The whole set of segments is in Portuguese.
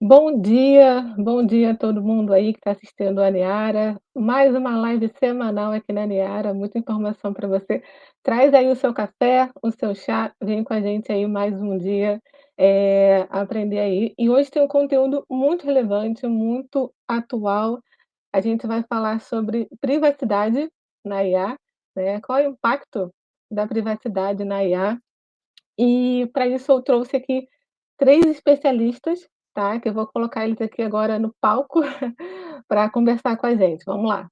Bom dia a todo mundo aí que está assistindo a Niara. Mais uma live semanal aqui na Niara, muita informação para você. Traz aí o seu café, o seu chá, vem com a gente aí mais um dia, aprender aí. E hoje tem um conteúdo muito relevante, muito atual. A gente vai falar sobre privacidade na IA, né? Qual é o impacto da privacidade na IA? E para isso eu trouxe aqui 3 especialistas, tá, que eu vou colocar eles aqui agora no palco para conversar com a gente. Vamos lá.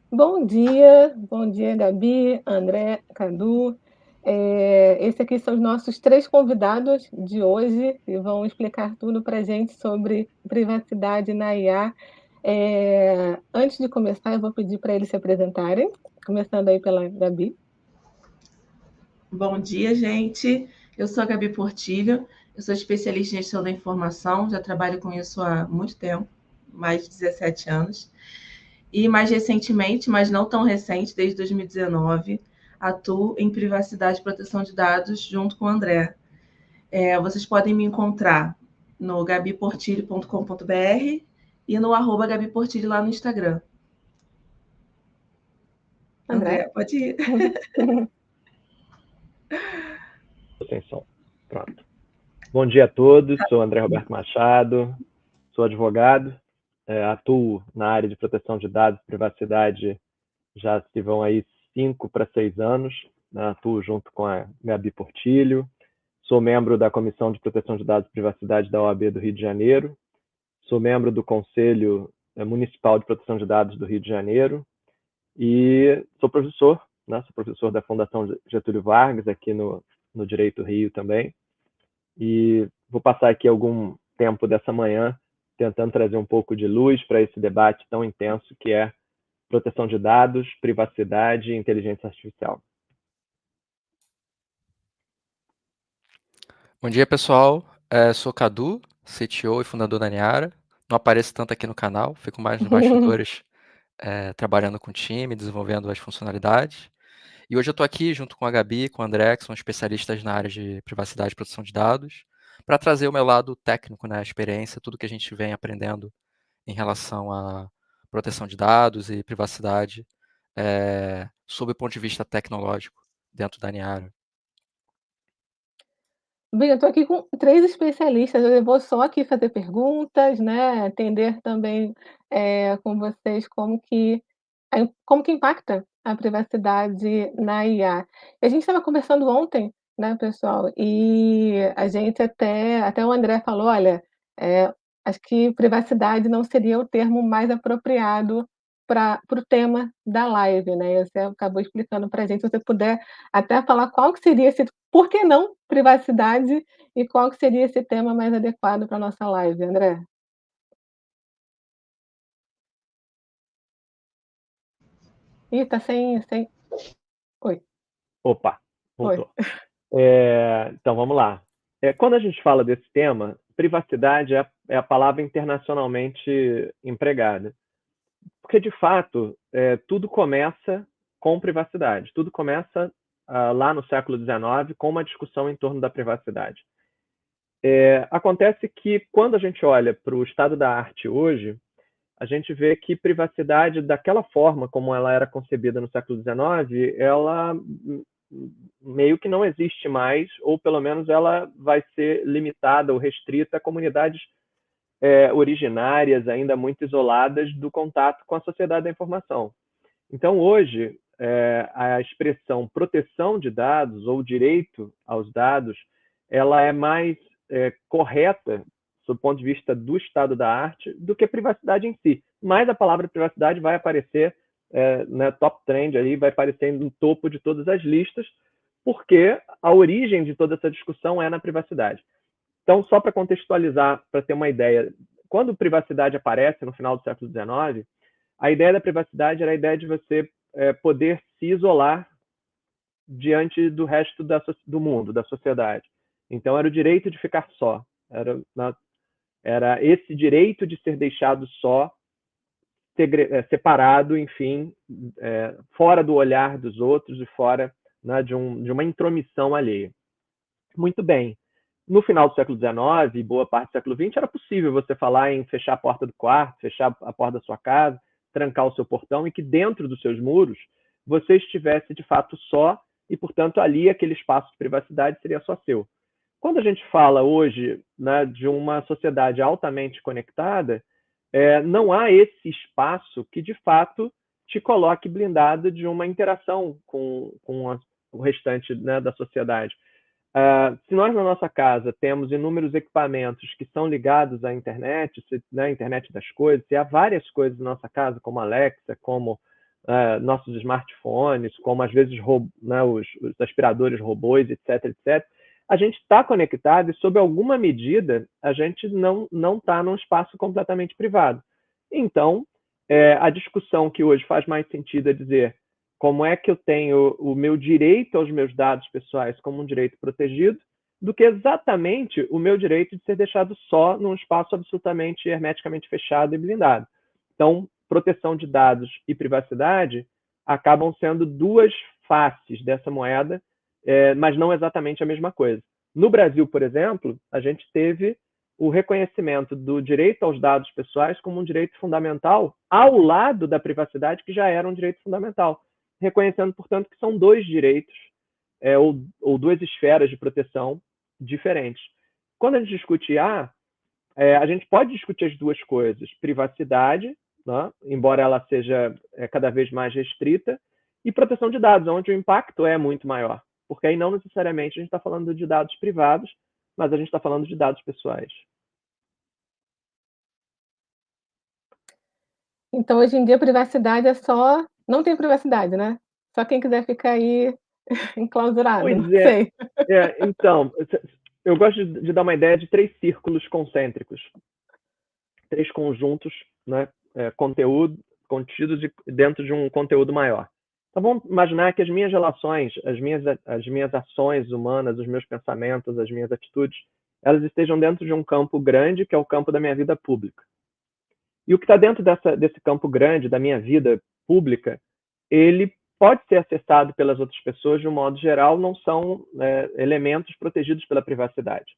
Bom dia Gabi, André, Cadu. Esse aqui são os nossos 3 convidados de hoje e vão explicar tudo para a gente sobre privacidade na IA. Antes de começar, eu vou pedir para eles se apresentarem, começando aí pela Gabi. Bom dia, gente. Eu sou a Gabi Portilho, eu sou especialista em gestão da informação, já trabalho com isso há muito tempo, mais de 17 anos. E mais recentemente, mas não tão recente, desde 2019, atuo em privacidade e proteção de dados junto com o André. Vocês podem me encontrar no gabiportilho.com.br e no @gabiportilho lá no Instagram. André? André, pode ir. Sem som. Pronto. Bom dia a todos, sou André Roberto Machado, sou advogado, atuo na área de proteção de dados e privacidade já se vão aí 5 para 6 anos, né? Atuo junto com a Gabi Portilho, sou membro da Comissão de Proteção de Dados e Privacidade da OAB do Rio de Janeiro, sou membro do Conselho Municipal de Proteção de Dados do Rio de Janeiro e sou professor, né? Sou professor da Fundação Getúlio Vargas aqui no Direito Rio também. E vou passar aqui algum tempo dessa manhã tentando trazer um pouco de luz para esse debate tão intenso que é proteção de dados, privacidade e inteligência artificial. Bom dia, pessoal. Sou Cadu, CTO e fundador da Niara. Não apareço tanto aqui no canal, fico mais nos bastidores, trabalhando com o time, desenvolvendo as funcionalidades. E hoje eu estou aqui junto com a Gabi e com o André, que são especialistas na área de privacidade e proteção de dados, para trazer o meu lado técnico, né, a experiência, tudo que a gente vem aprendendo em relação à proteção de dados e privacidade, sob o ponto de vista tecnológico dentro da Niara. Bem, eu estou aqui com 3 especialistas, eu vou só aqui fazer perguntas, né, entender também, com vocês como que impacta a privacidade na IA. A gente estava conversando ontem, né, pessoal, e a gente até o André falou: "Olha, acho que privacidade não seria o termo mais apropriado para o tema da live", né, e você acabou explicando para a gente. Se você puder até falar qual que seria esse por que não privacidade e qual que seria esse tema mais adequado para nossa live, André? Ih, tá sem oi, Opa, oi. voltou. Então vamos lá. Quando a gente fala desse tema, privacidade é a palavra internacionalmente empregada. Porque, de fato, tudo começa com privacidade. Tudo começa lá no século XIX com uma discussão em torno da privacidade. Acontece que, quando a gente olha para o estado da arte hoje, a gente vê que privacidade, daquela forma como ela era concebida no século XIX, ela meio que não existe mais, ou pelo menos ela vai ser limitada ou restrita a comunidades originárias, ainda muito isoladas do contato com a sociedade da informação. Então, hoje, a expressão proteção de dados ou direito aos dados, ela é mais correta, do ponto de vista do estado da arte, do que privacidade em si. Mas a palavra privacidade vai aparecer na top trend, aí, vai aparecer no topo de todas as listas, porque a origem de toda essa discussão é na privacidade. Então, só para contextualizar, para ter uma ideia, quando privacidade aparece no final do século XIX, a ideia da privacidade era a ideia de você poder se isolar diante do resto do mundo, da sociedade. Então, era o direito de ficar só. Era esse direito de ser deixado só, separado, enfim, fora do olhar dos outros e fora né, de uma intromissão alheia. Muito bem. No final do século XIX e boa parte do século XX, era possível você falar em fechar a porta do quarto, fechar a porta da sua casa, trancar o seu portão e que dentro dos seus muros você estivesse de fato só e, portanto, ali aquele espaço de privacidade seria só seu. Quando a gente fala hoje, né, de uma sociedade altamente conectada, não há esse espaço que de fato te coloque blindado de uma interação com o restante, né, da sociedade. Se nós na nossa casa temos inúmeros equipamentos que são ligados à internet, né, internet das coisas, se há várias coisas na nossa casa, como Alexa, como nossos smartphones, como às vezes né, os aspiradores robôs, etc, etc, a gente está conectado e, sob alguma medida, a gente não está num espaço completamente privado. Então, a discussão que hoje faz mais sentido é dizer como é que eu tenho o meu direito aos meus dados pessoais como um direito protegido, do que exatamente o meu direito de ser deixado só num espaço absolutamente hermeticamente fechado e blindado. Então, proteção de dados e privacidade acabam sendo duas faces dessa moeda, mas não exatamente a mesma coisa. No Brasil, por exemplo, a gente teve o reconhecimento do direito aos dados pessoais como um direito fundamental ao lado da privacidade, que já era um direito fundamental, reconhecendo, portanto, que são dois direitos ou duas esferas de proteção diferentes. Quando a gente discute a gente pode discutir as duas coisas, privacidade, né, embora ela seja cada vez mais restrita, e proteção de dados, onde o impacto é muito maior, porque aí não necessariamente a gente está falando de dados privados, mas a gente está falando de dados pessoais. Então, hoje em dia, privacidade é só não tem privacidade, né? Só quem quiser ficar aí enclausurado, não Pois é. sei. Então, eu gosto de dar uma ideia de 3 círculos concêntricos. 3 conjuntos, né, contidos dentro de um conteúdo maior. Então, vamos imaginar que as minhas relações, as minhas ações humanas, os meus pensamentos, as minhas atitudes, elas estejam dentro de um campo grande, que é o campo da minha vida pública. E o que está dentro desse campo grande, da minha vida pública, ele pode ser acessado pelas outras pessoas de um modo geral, não são elementos protegidos pela privacidade,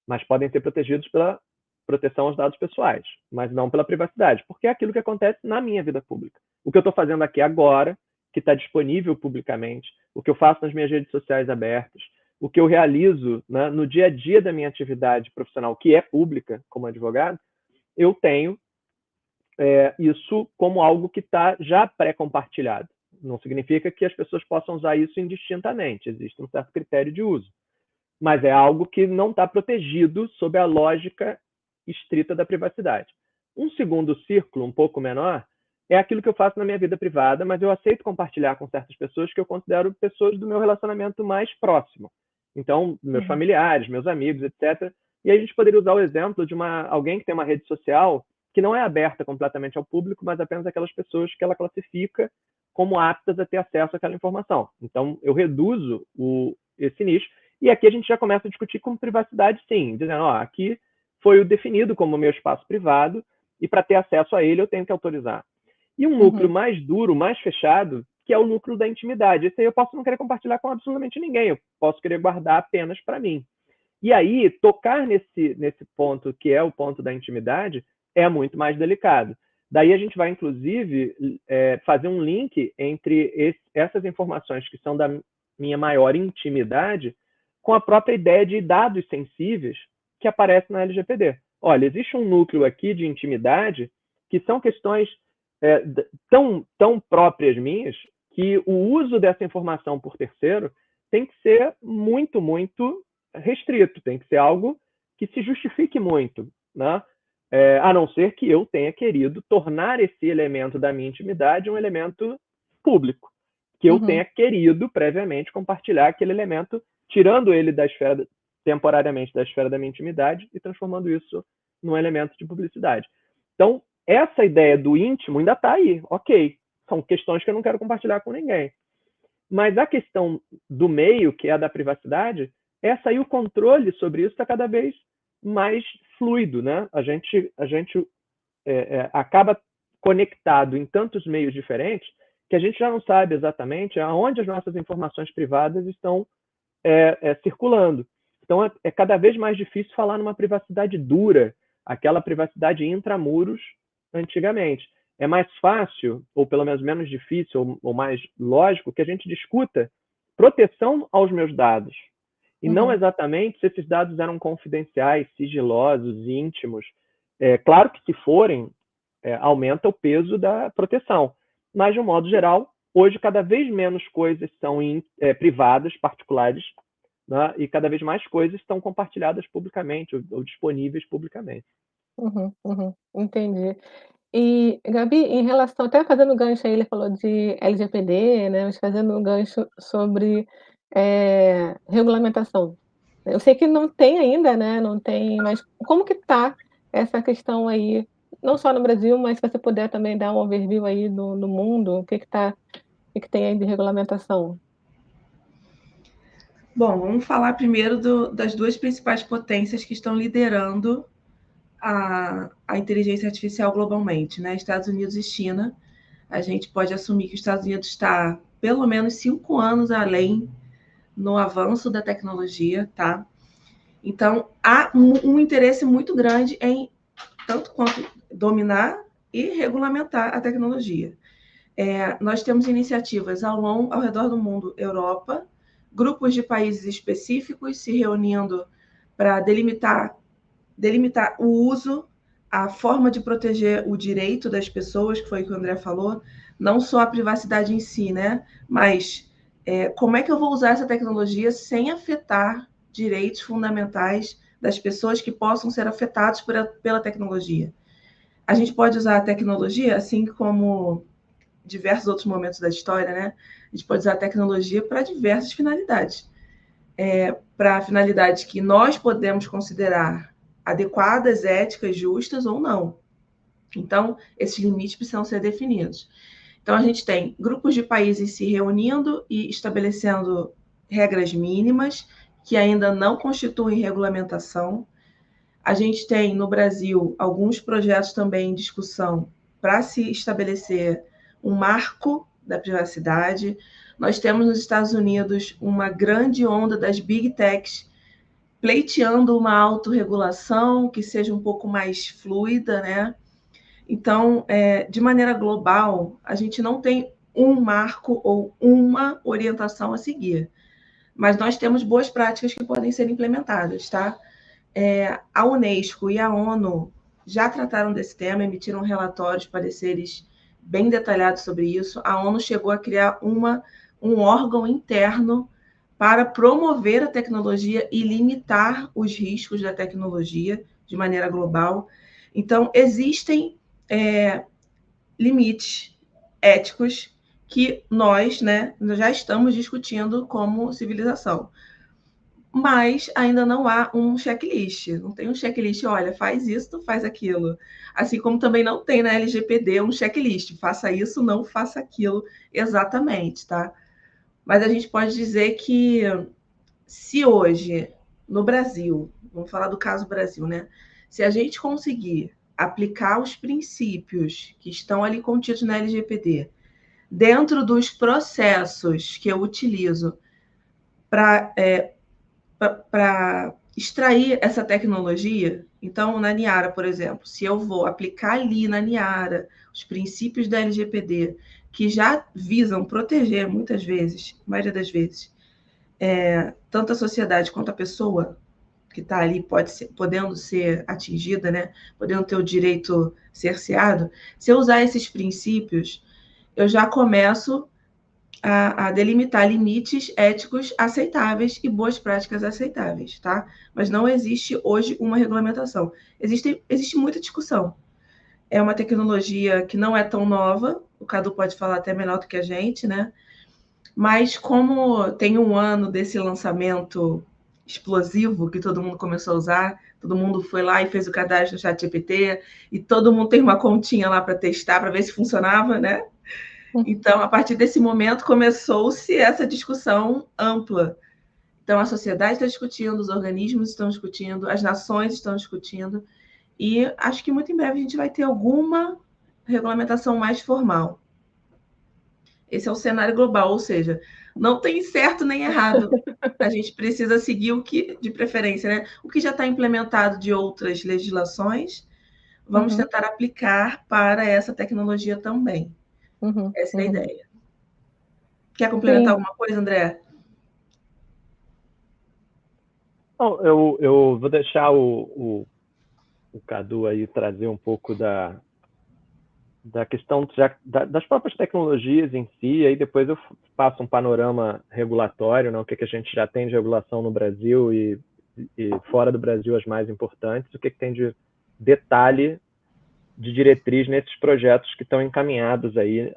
mas podem ser protegidos pela proteção aos dados pessoais, mas não pela privacidade, porque é aquilo que acontece na minha vida pública. O que eu estou fazendo aqui agora, que está disponível publicamente, o que eu faço nas minhas redes sociais abertas, o que eu realizo, né, no dia a dia da minha atividade profissional, que é pública, como advogado, eu tenho isso como algo que está já pré-compartilhado. Não significa que as pessoas possam usar isso indistintamente, existe um certo critério de uso. Mas é algo que não está protegido sob a lógica estrita da privacidade. Um segundo círculo, um pouco menor, é aquilo que eu faço na minha vida privada, mas eu aceito compartilhar com certas pessoas que eu considero pessoas do meu relacionamento mais próximo. Então, meus familiares, meus amigos, etc. E aí a gente poderia usar o exemplo de alguém que tem uma rede social que não é aberta completamente ao público, mas apenas aquelas pessoas que ela classifica como aptas a ter acesso àquela informação. Então, eu reduzo esse nicho, e aqui a gente já começa a discutir com privacidade, sim, dizendo, aqui foi o definido como meu espaço privado, e para ter acesso a ele eu tenho que autorizar. E um núcleo mais duro, mais fechado, que é o núcleo da intimidade. Esse aí eu posso não querer compartilhar com absolutamente ninguém, eu posso querer guardar apenas para mim. E aí, tocar nesse ponto, que é o ponto da intimidade, é muito mais delicado. Daí a gente vai, inclusive, fazer um link entre essas informações que são da minha maior intimidade com a própria ideia de dados sensíveis que aparece na LGPD. Olha, existe um núcleo aqui de intimidade que são questões tão próprias minhas que o uso dessa informação por terceiro tem que ser muito, muito restrito, tem que ser algo que se justifique muito, né? A não ser que eu tenha querido tornar esse elemento da minha intimidade um elemento público, que eu tenha querido previamente compartilhar aquele elemento, tirando ele temporariamente da esfera da minha intimidade e transformando isso num elemento de publicidade. Então, essa ideia do íntimo ainda está aí, ok, são questões que eu não quero compartilhar com ninguém. Mas a questão do meio, que é a da privacidade, essa aí o controle sobre isso está cada vez mais fluido, né? A gente acaba conectado em tantos meios diferentes que que a gente já não sabe exatamente aonde as nossas informações privadas estão circulando. Então, é cada vez mais difícil falar numa privacidade dura, aquela privacidade intramuros antigamente. É mais fácil, ou pelo menos difícil, ou mais lógico, que a gente discuta proteção aos meus dados. E não exatamente se esses dados eram confidenciais, sigilosos, íntimos. Claro que se forem, aumenta o peso da proteção. Mas, de um modo geral, hoje cada vez menos coisas são privadas, particulares, né? E cada vez mais coisas estão compartilhadas publicamente ou disponíveis publicamente. Entendi. E, Gabi, em relação, até fazendo gancho aí, ele falou de LGPD, né, mas fazendo um gancho sobre regulamentação. Eu sei que não tem ainda, né, não tem, mas como que tá essa questão aí, não só no Brasil, mas se você puder também dar um overview aí no mundo, o que tem aí de regulamentação? Bom, vamos falar primeiro das duas principais potências que estão liderando a inteligência artificial globalmente, né? Estados Unidos e China. A gente pode assumir que os Estados Unidos está pelo menos 5 anos além no avanço da tecnologia, tá? Então, há um interesse muito grande em, tanto quanto dominar e regulamentar a tecnologia. Nós temos iniciativas ao redor do mundo, Europa, grupos de países específicos se reunindo para delimitar o uso, a forma de proteger o direito das pessoas, que foi o que o André falou, não só a privacidade em si, né? Mas como é que eu vou usar essa tecnologia sem afetar direitos fundamentais das pessoas que possam ser afetados pela tecnologia? A gente pode usar a tecnologia, assim como diversos outros momentos da história, né? A gente pode usar a tecnologia para diversas finalidades. Para finalidades que nós podemos considerar adequadas, éticas, justas ou não. Então, esses limites precisam ser definidos. Então, a gente tem grupos de países se reunindo e estabelecendo regras mínimas que ainda não constituem regulamentação. A gente tem, no Brasil, alguns projetos também em discussão para se estabelecer um marco da privacidade. Nós temos nos Estados Unidos uma grande onda das big techs pleiteando uma autorregulação que seja um pouco mais fluida, né? Então, de maneira global, a gente não tem um marco ou uma orientação a seguir, mas nós temos boas práticas que podem ser implementadas, tá? A Unesco e a ONU já trataram desse tema, emitiram relatórios, pareceres bem detalhados sobre isso. A ONU chegou a criar um órgão interno para promover a tecnologia e limitar os riscos da tecnologia de maneira global. Então, existem limites éticos que nós, né, já estamos discutindo como civilização. Mas ainda não há um checklist. Não tem um checklist, olha, faz isso, faz aquilo. Assim como também não tem na LGPD um checklist, faça isso, não faça aquilo exatamente, tá? Mas a gente pode dizer que se hoje, no Brasil, vamos falar do caso Brasil, né? Se a gente conseguir aplicar os princípios que estão ali contidos na LGPD dentro dos processos que eu utilizo para extrair essa tecnologia, então, na Niara, por exemplo, se eu vou aplicar ali na Niara os princípios da LGPD, que já visam proteger, muitas vezes, a maioria das vezes, tanto a sociedade quanto a pessoa que está ali podendo ser atingida, né? Podendo ter o direito cerceado, se eu usar esses princípios, eu já começo a delimitar limites éticos aceitáveis e boas práticas aceitáveis, tá? Mas não existe hoje uma regulamentação. Existe muita discussão. É uma tecnologia que não é tão nova, o Cadu pode falar até melhor do que a gente, né? Mas como tem um ano desse lançamento explosivo que todo mundo começou a usar, todo mundo foi lá e fez o cadastro no ChatGPT, e todo mundo tem uma continha lá para testar, para ver se funcionava, né? Então, a partir desse momento, começou-se essa discussão ampla. Então, a sociedade está discutindo, os organismos estão discutindo, as nações estão discutindo, e acho que muito em breve a gente vai ter alguma regulamentação mais formal. Esse é o cenário global, ou seja, não tem certo nem errado. A gente precisa seguir o que, de preferência, né? O que já está implementado de outras legislações, vamos tentar aplicar para essa tecnologia também. Essa é a ideia. Quer complementar alguma coisa, André? Não, eu vou deixar o Cadu aí trazer um pouco da questão das próprias tecnologias em si, aí depois eu passo um panorama regulatório, né, o que a gente já tem de regulação no Brasil e fora do Brasil as mais importantes, o que tem de detalhe de diretriz nesses projetos que estão encaminhados aí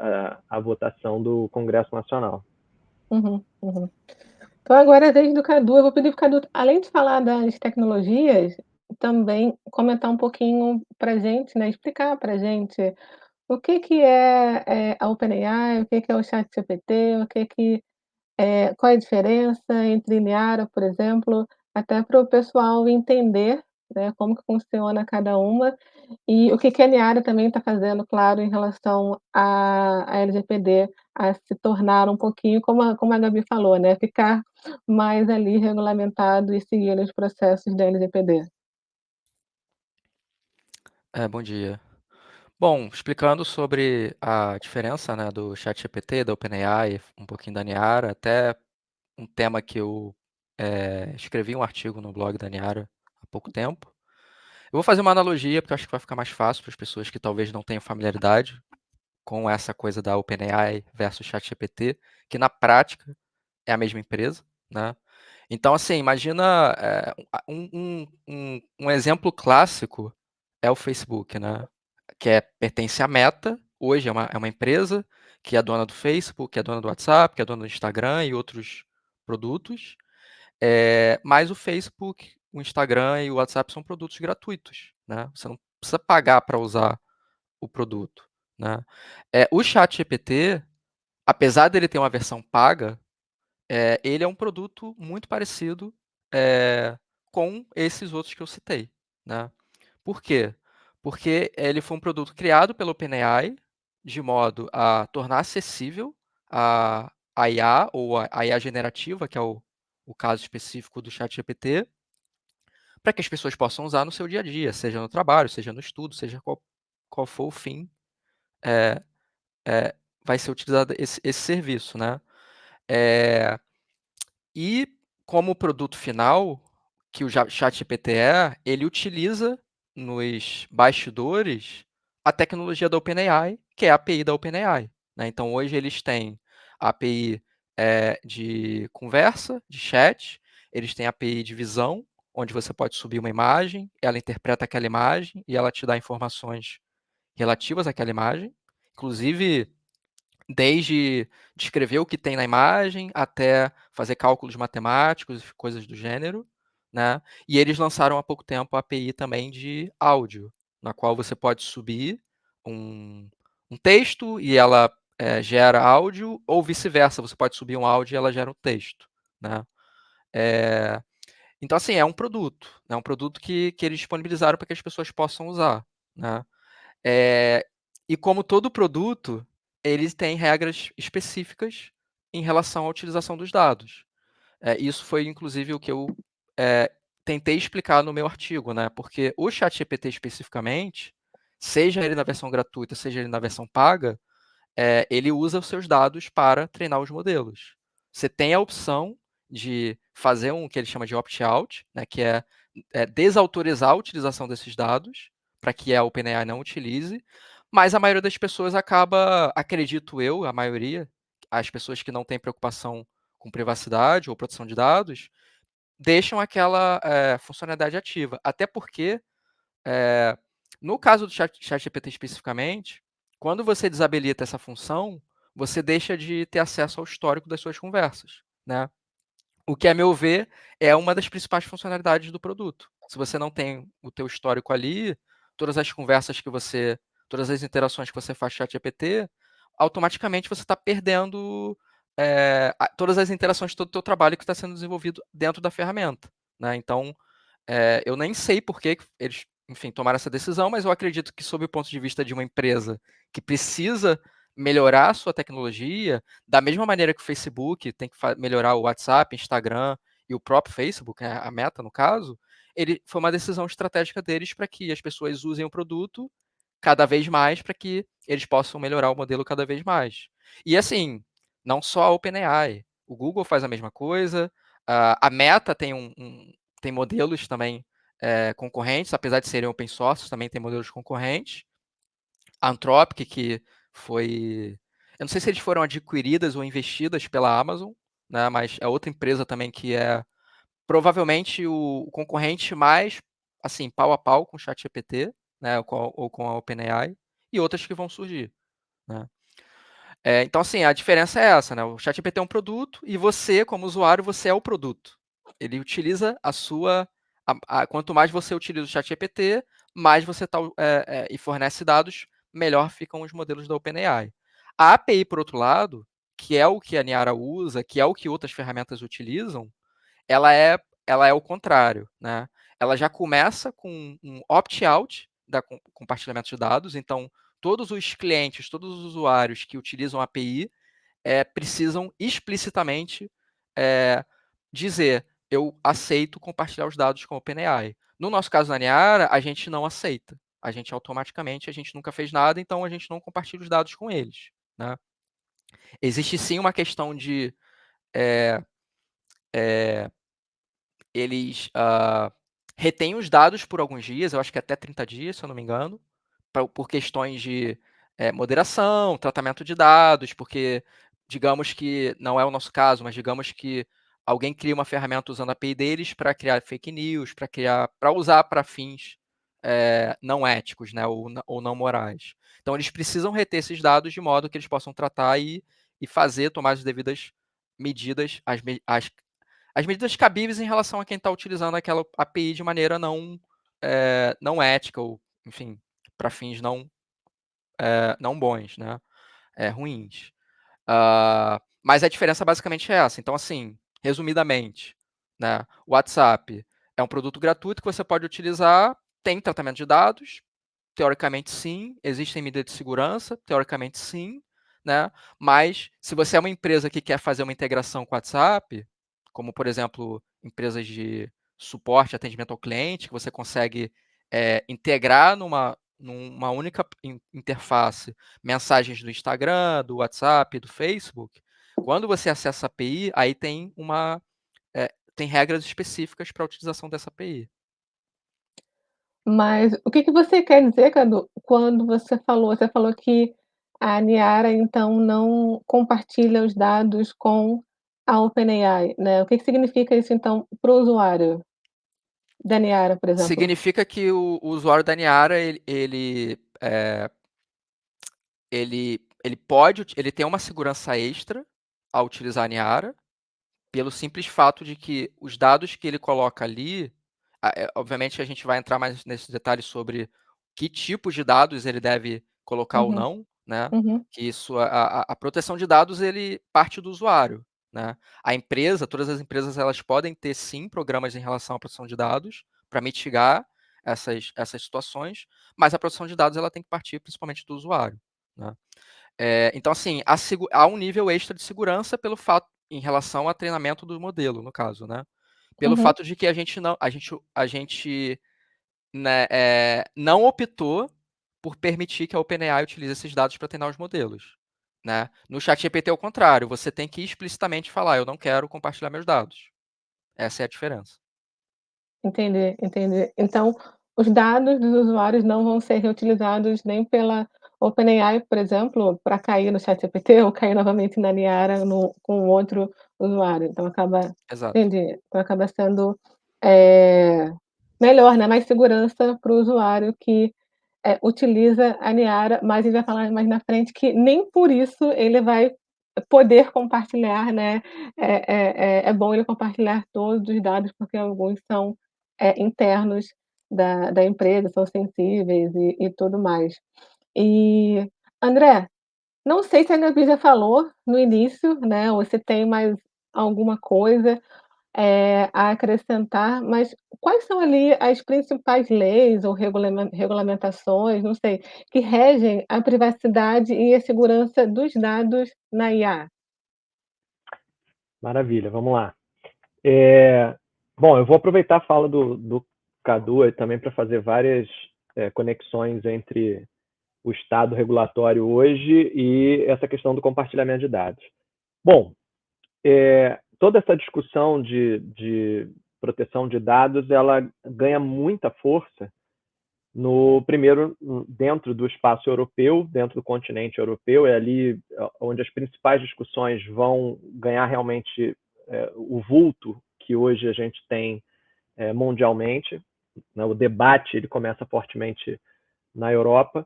à votação do Congresso Nacional. Então agora é a vez do Cadu, eu vou pedir para o Cadu, além de falar das tecnologias, também comentar um pouquinho para gente, né, explicar para gente o que é a OpenAI, o que é o ChatGPT, qual é a diferença entre Niara, por exemplo, até para o pessoal entender, né, como que funciona cada uma, e o que a Niara também está fazendo, claro, em relação à LGPD, a se tornar um pouquinho, como a Gabi falou, né, ficar mais ali regulamentado e seguir os processos da LGPD. Bom dia. Bom, explicando sobre a diferença, né, do ChatGPT, da OpenAI, um pouquinho da Niara, até um tema que eu escrevi um artigo no blog da Niara há pouco tempo. Eu vou fazer uma analogia, porque eu acho que vai ficar mais fácil para as pessoas que talvez não tenham familiaridade com essa coisa da OpenAI versus ChatGPT, que na prática é a mesma empresa, né? Então, assim, imagina um exemplo clássico é o Facebook, né? Que pertence à Meta, hoje é uma empresa que é dona do Facebook, que é dona do WhatsApp, que é dona do Instagram e outros produtos. Mas o Facebook, o Instagram e o WhatsApp são produtos gratuitos, né? Você não precisa pagar para usar o produto, né? O ChatGPT, apesar dele ter uma versão paga, ele é um produto muito parecido com esses outros que eu citei, né? Por quê? Porque ele foi um produto criado pela OpenAI de modo a tornar acessível a IA ou a IA generativa, que é o caso específico do ChatGPT, para que as pessoas possam usar no seu dia a dia, seja no trabalho, seja no estudo, seja qual for o fim, vai ser utilizado esse serviço, né? E como produto final, que o ChatGPT ele utiliza nos bastidores a tecnologia da OpenAI, que é a API da OpenAI, né? Então hoje eles têm a API de conversa, de chat, eles têm a API de visão, onde você pode subir uma imagem, ela interpreta aquela imagem e ela te dá informações relativas àquela imagem, inclusive desde descrever o que tem na imagem até fazer cálculos matemáticos, coisas do gênero, né? E eles lançaram há pouco tempo a API também de áudio, na qual você pode subir um texto e ela gera áudio, ou vice-versa, você pode subir um áudio e ela gera um texto, né? Então, assim, é um produto, né? Um produto que eles disponibilizaram para que as pessoas possam usar, né? E como todo produto, eles têm regras específicas em relação à utilização dos dados. Isso foi, inclusive, o que eu tentei explicar no meu artigo, né? Porque o ChatGPT especificamente, seja ele na versão gratuita, seja ele na versão paga, ele usa os seus dados para treinar os modelos. Você tem a opção de fazer um que ele chama de opt-out, né, que é desautorizar a utilização desses dados, para que a OpenAI não utilize, mas a maioria das pessoas acaba, acredito eu, a maioria, as pessoas que não têm preocupação com privacidade ou proteção de dados, deixam aquela funcionalidade ativa. Até porque, no caso do ChatGPT especificamente, quando você desabilita essa função, você deixa de ter acesso ao histórico das suas conversas, né? O que, a meu ver, é uma das principais funcionalidades do produto. Se você não tem o teu histórico ali, todas as conversas que você, todas as interações que você faz com o ChatGPT, automaticamente você está perdendo todas as interações de todo o teu trabalho que está sendo desenvolvido dentro da ferramenta, né? Então, eu nem sei por que eles, enfim, tomaram essa decisão, mas eu acredito que, sob o ponto de vista de uma empresa que precisa melhorar a sua tecnologia, da mesma maneira que o Facebook tem que melhorar o WhatsApp, Instagram e o próprio Facebook, né, a Meta no caso, foi uma decisão estratégica deles para que as pessoas usem o produto cada vez mais para que eles possam melhorar o modelo cada vez mais. E assim, não só a OpenAI, o Google faz a mesma coisa, a Meta tem modelos também concorrentes, apesar de serem open source, também tem modelos concorrentes. A Anthropic, que foi. Eu não sei se eles foram adquiridas ou investidas pela Amazon, né, mas é outra empresa também que é provavelmente o concorrente mais, assim, pau a pau com o ChatGPT, né, ou com a OpenAI, e outras que vão surgir, né. Então, assim, a diferença é essa, né, o ChatGPT é um produto e você, como usuário, você é o produto. Ele utiliza a sua quanto mais você utiliza o ChatGPT, mais você e fornece dados, melhor ficam os modelos da OpenAI. A API, por outro lado, que é o que a Niara usa, que é o que outras ferramentas utilizam, ela é ela é o contrário, né. Ela já começa com um opt-out da compartilhamento de dados, então todos os clientes, todos os usuários que utilizam a API, precisam explicitamente, eh, dizer: "Eu aceito compartilhar os dados com a OpenAI". No nosso caso na Niara, a gente não aceita. A gente nunca fez nada, então a gente não compartilha os dados com eles, né. Existe sim uma questão de, eh eh eles, retêm os dados por alguns dias, eu acho que até 30 dias, se eu não me engano, por questões de, moderação, tratamento de dados, porque digamos que não é o nosso caso, mas digamos que alguém cria uma ferramenta usando a API deles para criar fake news, para usar para fins, não éticos, né, ou não morais. Então eles precisam reter esses dados de modo que eles possam tratar e tomar as devidas medidas, as medidas cabíveis em relação a quem está utilizando aquela API de maneira não ética ou, enfim, para fins não bons, né, ruins. Mas a diferença basicamente é essa. Então, assim, resumidamente, né, o WhatsApp é um produto gratuito que você pode utilizar, tem tratamento de dados, teoricamente sim, existem medidas de segurança, teoricamente sim, né, mas se você é uma empresa que quer fazer uma integração com o WhatsApp, como por exemplo, empresas de suporte, atendimento ao cliente, que você consegue, integrar numa única interface mensagens do Instagram, do WhatsApp, do Facebook, quando você acessa a API, aí tem regras específicas para a utilização dessa API. Mas o que que você quer dizer, Cadu, quando você falou que a Niara, então, não compartilha os dados com a OpenAI, né. O que que significa isso, então, para o usuário da Niara, por exemplo? Significa que o usuário da Niara, ele tem uma segurança extra ao utilizar a Niara, pelo simples fato de que os dados que ele coloca ali, obviamente a gente vai entrar mais nesses detalhes sobre que tipos de dados ele deve colocar ou Uhum, não, né, uhum, que isso a proteção de dados ele parte do usuário, né. Todas as empresas elas podem ter sim programas em relação à proteção de dados, para mitigar essas situações, mas a proteção de dados ela tem que partir principalmente do usuário, né. Então, assim, há um nível extra de segurança pelo fato em relação ao treinamento do modelo, no caso, né. Pelo uhum. fato de que a gente, né, não optou por permitir que a OpenAI utilize esses dados para treinar os modelos, né. No ChatGPT é o contrário, você tem que explicitamente falar: "Eu não quero compartilhar meus dados". Essa é a diferença. Entendi, entendi. Então, os dados dos usuários não vão ser reutilizados nem pela OpenAI, por exemplo, para cair no ChatGPT ou cair novamente na Niara com outro usuário. Então acaba Exato. entendi. Então acaba sendo, eh, melhor, né, mais segurança para o usuário que, utiliza a Niara, mas a gente vai falar mais na frente que nem por isso ele vai poder compartilhar, né, é bom ele compartilhar todos os dados, porque alguns são internos da empresa, são sensíveis e tudo mais. E, André, não sei se a Gabi já falou no início, né, ou se tem mais alguma coisa, a acrescentar, mas quais são ali as principais leis ou regulamentações, não sei, que regem a privacidade e a segurança dos dados na IA? Maravilha, vamos lá. Bom, eu vou aproveitar a fala do Cadu aí também para fazer várias conexões entre o estado regulatório hoje e essa questão do compartilhamento de dados. Bom, toda essa discussão de proteção de dados, ela ganha muita força dentro do espaço europeu, dentro do continente europeu, é ali onde as principais discussões vão ganhar realmente o vulto que hoje a gente tem mundialmente, né? O debate ele começa fortemente na Europa.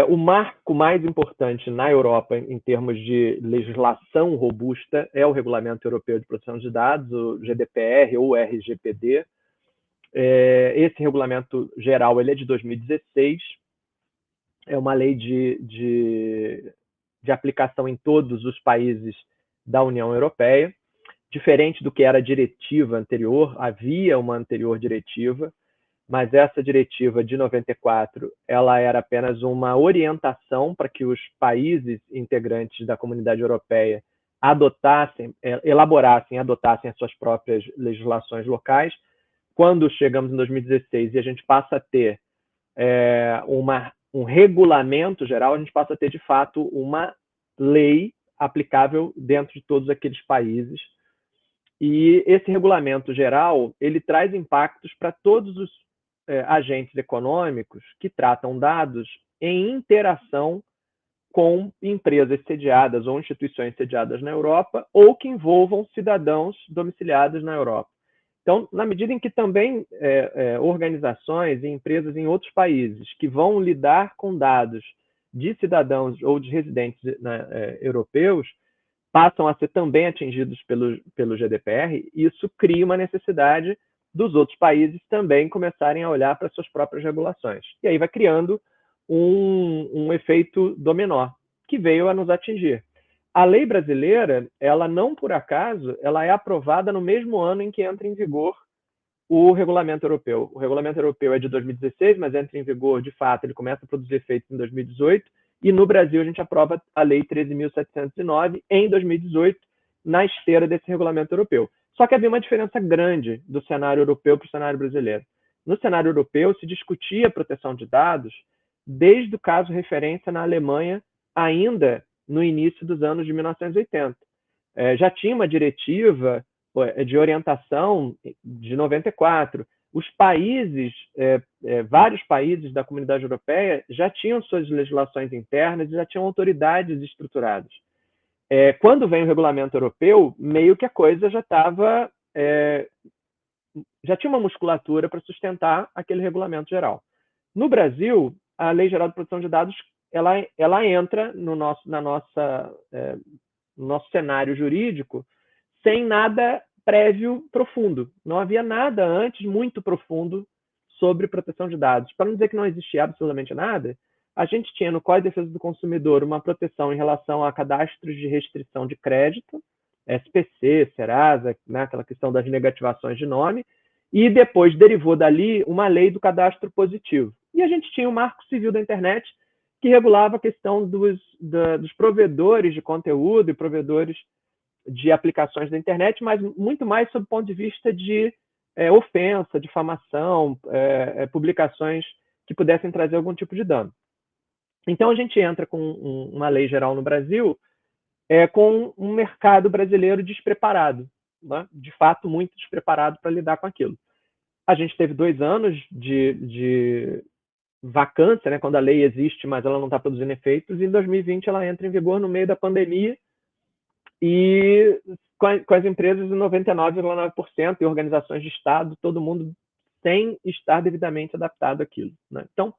O marco mais importante na Europa, em termos de legislação robusta, é o Regulamento Europeu de Proteção de Dados, o GDPR ou RGPD. Esse regulamento geral ele é de 2016, é uma lei de aplicação em todos os países da União Europeia. Diferente do que era a diretiva anterior, havia uma anterior diretiva, mas essa diretiva de 94, ela era apenas uma orientação para que os países integrantes da Comunidade Europeia elaborassem, adotassem as suas próprias legislações locais. Quando chegamos em 2016 e a gente passa a ter um regulamento geral, a gente passa a ter, de fato, uma lei aplicável dentro de todos aqueles países. E esse regulamento geral, ele traz impactos para todos os agentes econômicos que tratam dados em interação com empresas sediadas ou instituições sediadas na Europa ou que envolvam cidadãos domiciliados na Europa. Então, na medida em que também organizações e empresas em outros países que vão lidar com dados de cidadãos ou de residentes europeus passam a ser também atingidos pelo GDPR, isso cria uma necessidade dos outros países também começarem a olhar para suas próprias regulações. E aí vai criando um efeito dominó, que veio a nos atingir. A lei brasileira, ela não por acaso, ela é aprovada no mesmo ano em que entra em vigor o regulamento europeu. O regulamento europeu é de 2016, mas entra em vigor, de fato, ele começa a produzir efeitos em 2018, e no Brasil a gente aprova a Lei 13.709 em 2018, na esteira desse regulamento europeu. Só que havia uma diferença grande do cenário europeu para o cenário brasileiro. No cenário europeu se discutia a proteção de dados desde o caso referência na Alemanha, ainda no início dos anos de 1980. Já tinha uma diretiva de orientação de 94. Os países, vários países da Comunidade Europeia já tinham suas legislações internas e já tinham autoridades estruturadas. Quando vem o regulamento europeu, meio que a coisa já estava... já tinha uma musculatura para sustentar aquele regulamento geral. No Brasil, a Lei Geral de Proteção de Dados ela entra no nosso cenário jurídico sem nada prévio profundo. Não havia nada antes muito profundo sobre proteção de dados. Para não dizer que não existia absolutamente nada, a gente tinha no Código de Defesa do Consumidor uma proteção em relação a cadastros de restrição de crédito, SPC, Serasa, né, aquela questão das negativações de nome, e depois derivou dali uma lei do cadastro positivo. E a gente tinha o Marco Civil da Internet, que regulava a questão dos provedores de conteúdo e provedores de aplicações da internet, mas muito mais sob o ponto de vista de ofensa, difamação, publicações que pudessem trazer algum tipo de dano. Então, a gente entra com uma lei geral no Brasil com um mercado brasileiro despreparado, né? De fato, muito despreparado para lidar com aquilo. A gente teve 2 anos de vacância, né, quando a lei existe, mas ela não está produzindo efeitos, e em 2020 ela entra em vigor no meio da pandemia, e com as empresas em 99,9% e organizações de Estado, todo mundo sem estar devidamente adaptado àquilo, né? Então,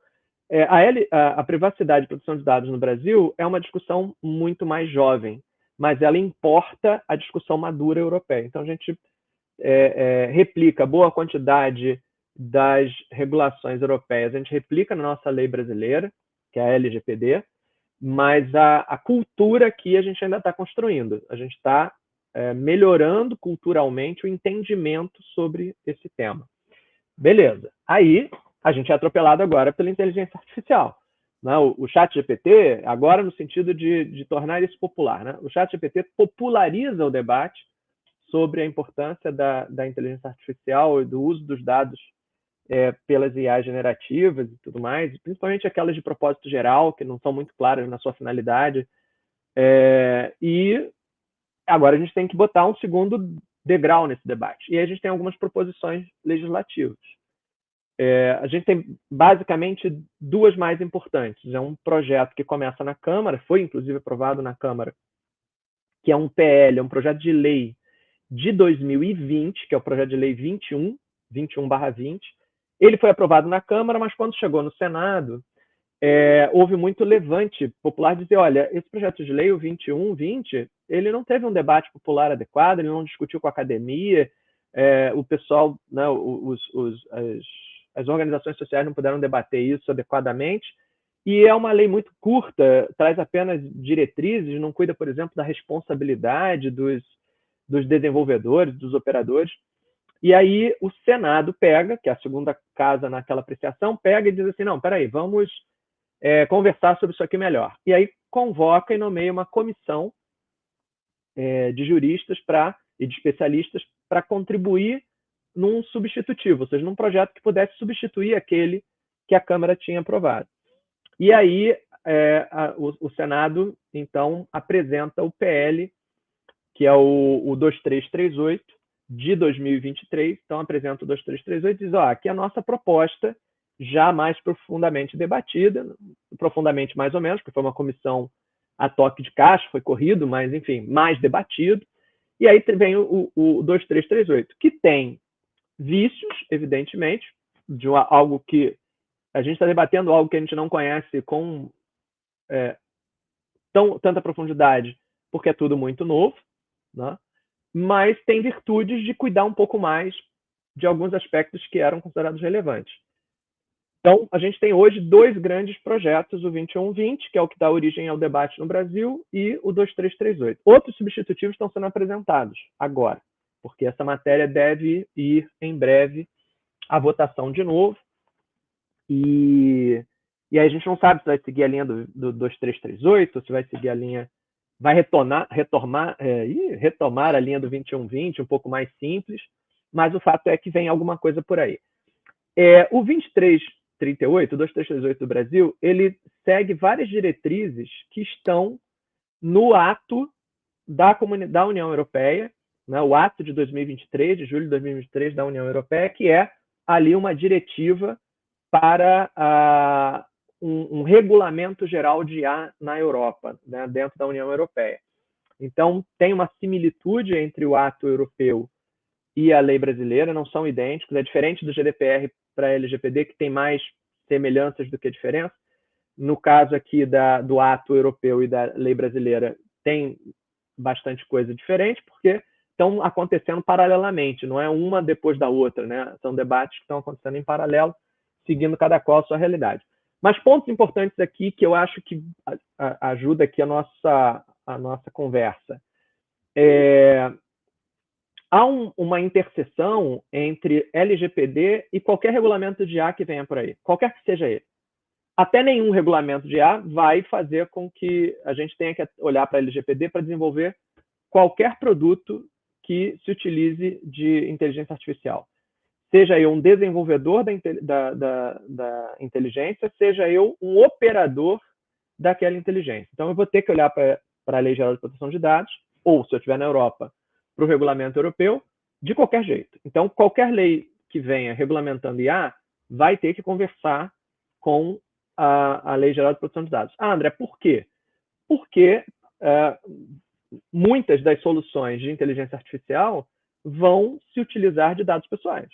a privacidade e proteção de dados no Brasil é uma discussão muito mais jovem, mas ela importa a discussão madura europeia. Então, a gente replica boa quantidade das regulações europeias, a gente replica na nossa lei brasileira, que é a LGPD, mas a cultura aqui a gente ainda está construindo. A gente está melhorando culturalmente o entendimento sobre esse tema. Beleza. Aí, a gente é atropelado agora pela inteligência artificial. Né? O ChatGPT, agora no sentido de tornar isso popular, né? O ChatGPT populariza o debate sobre a importância da inteligência artificial e do uso dos dados pelas IAs generativas e tudo mais, principalmente aquelas de propósito geral, que não são muito claras na sua finalidade. E agora a gente tem que botar um segundo degrau nesse debate. E aí a gente tem algumas proposições legislativas. A gente tem basicamente duas mais importantes. É um projeto que começa na Câmara, foi inclusive aprovado na Câmara, que é um PL, é um projeto de lei de 2020, que é o projeto de lei 21/20. Ele foi aprovado na Câmara, mas quando chegou no Senado, houve muito levante popular de dizer, olha, esse projeto de lei, o 21/20, ele não teve um debate popular adequado, ele não discutiu com a academia, o pessoal, né, as organizações sociais não puderam debater isso adequadamente, e é uma lei muito curta, traz apenas diretrizes, não cuida, por exemplo, da responsabilidade dos desenvolvedores, dos operadores. E aí o Senado pega, que é a segunda casa naquela apreciação, pega e diz assim, não, peraí, vamos conversar sobre isso aqui melhor. E aí convoca e nomeia uma comissão de juristas e de especialistas para contribuir num substitutivo, ou seja, num projeto que pudesse substituir aquele que a Câmara tinha aprovado. E aí o Senado, então, apresenta o PL, que é o 2338, de 2023, então apresenta o 2338 e diz, aqui é a nossa proposta, já mais profundamente debatida, profundamente mais ou menos, porque foi uma comissão a toque de caixa, foi corrido, mas, enfim, mais debatido. E aí vem o 2338, que tem vícios, evidentemente, de algo que a gente está debatendo, algo que a gente não conhece com tanta profundidade, porque é tudo muito novo, né? Mas tem virtudes de cuidar um pouco mais de alguns aspectos que eram considerados relevantes. Então, a gente tem hoje dois grandes projetos, o 21/20, que é o que dá origem ao debate no Brasil, e o 2338. Outros substitutivos estão sendo apresentados agora, porque essa matéria deve ir em breve à votação de novo. E aí a gente não sabe se vai seguir a linha do 2338, ou se vai seguir a linha... Vai retomar a linha do 21/20, um pouco mais simples, mas o fato é que vem alguma coisa por aí. O 2338, o 2338 do Brasil, ele segue várias diretrizes que estão no ato da União Europeia, né, o ato de 2023, de julho de 2023 da União Europeia, que é ali uma diretiva para um regulamento geral de IA na Europa, né, dentro da União Europeia. Então, tem uma similitude entre o ato europeu e a lei brasileira, não são idênticos, é diferente do GDPR para a LGPD, que tem mais semelhanças do que diferença. No caso aqui do ato europeu e da lei brasileira, tem bastante coisa diferente, porque estão acontecendo paralelamente, não é uma depois da outra, né? São debates que estão acontecendo em paralelo, seguindo cada qual a sua realidade. Mas pontos importantes aqui que eu acho que ajuda aqui a nossa conversa. Há uma interseção entre LGPD e qualquer regulamento de IA que venha por aí, qualquer que seja ele. Até nenhum regulamento de IA vai fazer com que a gente tenha que olhar para a LGPD para desenvolver qualquer produto que se utilize de inteligência artificial. Seja eu um desenvolvedor da inteligência, seja eu um operador daquela inteligência. Então, eu vou ter que olhar para a Lei Geral de Proteção de Dados, ou, se eu estiver na Europa, para o regulamento europeu, de qualquer jeito. Então, qualquer lei que venha regulamentando IA vai ter que conversar com a Lei Geral de Proteção de Dados. André, por quê? Porque muitas das soluções de inteligência artificial vão se utilizar de dados pessoais.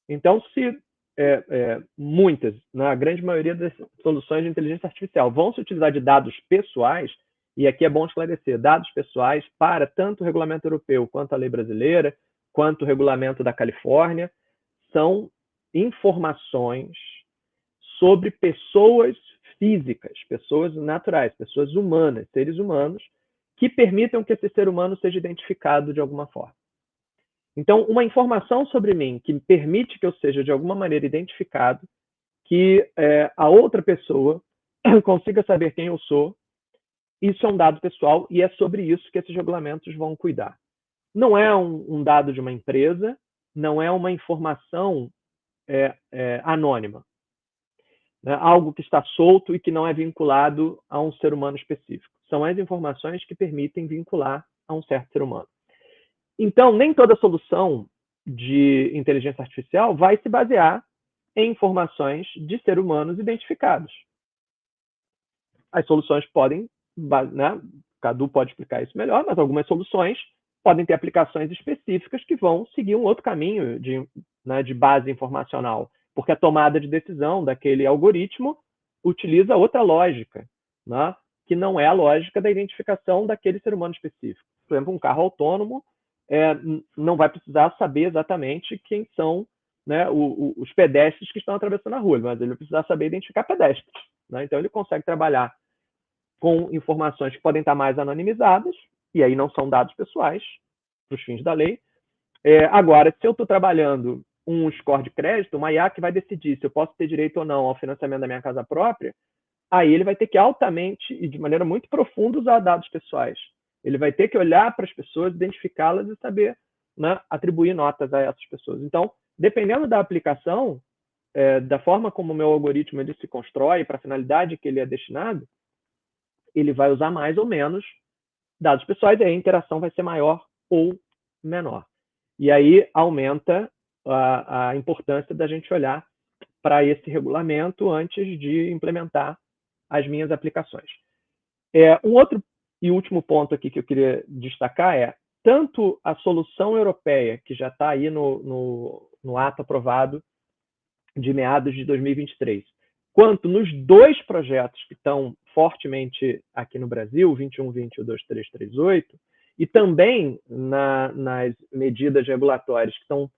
Então, se muitas, na grande maioria das soluções de inteligência artificial, vão se utilizar de dados pessoais, e aqui é bom esclarecer, dados pessoais para tanto o regulamento europeu quanto a lei brasileira, quanto o regulamento da Califórnia, são informações sobre pessoas físicas, pessoas naturais, pessoas humanas, seres humanos, que permitam que esse ser humano seja identificado de alguma forma. Então, uma informação sobre mim que permite que eu seja de alguma maneira identificado, que a outra pessoa consiga saber quem eu sou, isso é um dado pessoal e é sobre isso que esses regulamentos vão cuidar. Não é um dado de uma empresa, não é uma informação anônima, né? Algo que está solto e que não é vinculado a um ser humano específico. São as informações que permitem vincular a um certo ser humano. Então, nem toda solução de inteligência artificial vai se basear em informações de seres humanos identificados. As soluções podem, né, Cadu pode explicar isso melhor, mas algumas soluções podem ter aplicações específicas que vão seguir um outro caminho de base informacional, porque a tomada de decisão daquele algoritmo utiliza outra lógica, né, que não é a lógica da identificação daquele ser humano específico. Por exemplo, um carro autônomo não vai precisar saber exatamente quem são, né, os pedestres que estão atravessando a rua, mas ele vai precisar saber identificar pedestres, né? Então, ele consegue trabalhar com informações que podem estar mais anonimizadas, e aí não são dados pessoais, para os fins da lei. Agora, se eu estou trabalhando um score de crédito, uma IA que vai decidir se eu posso ter direito ou não ao financiamento da minha casa própria, aí ele vai ter que altamente e de maneira muito profunda usar dados pessoais. Ele vai ter que olhar para as pessoas, identificá-las e saber, né, atribuir notas a essas pessoas. Então, dependendo da aplicação, da forma como o meu algoritmo ele se constrói, para a finalidade que ele é destinado, ele vai usar mais ou menos dados pessoais e a interação vai ser maior ou menor. E aí aumenta a importância da gente olhar para esse regulamento antes de implementar as minhas aplicações. Um outro e último ponto aqui que eu queria destacar é tanto a solução europeia, que já está aí no ato aprovado de meados de 2023, quanto nos dois projetos que estão fortemente aqui no Brasil, o 2120 e o 2338, e também nas medidas regulatórias que estão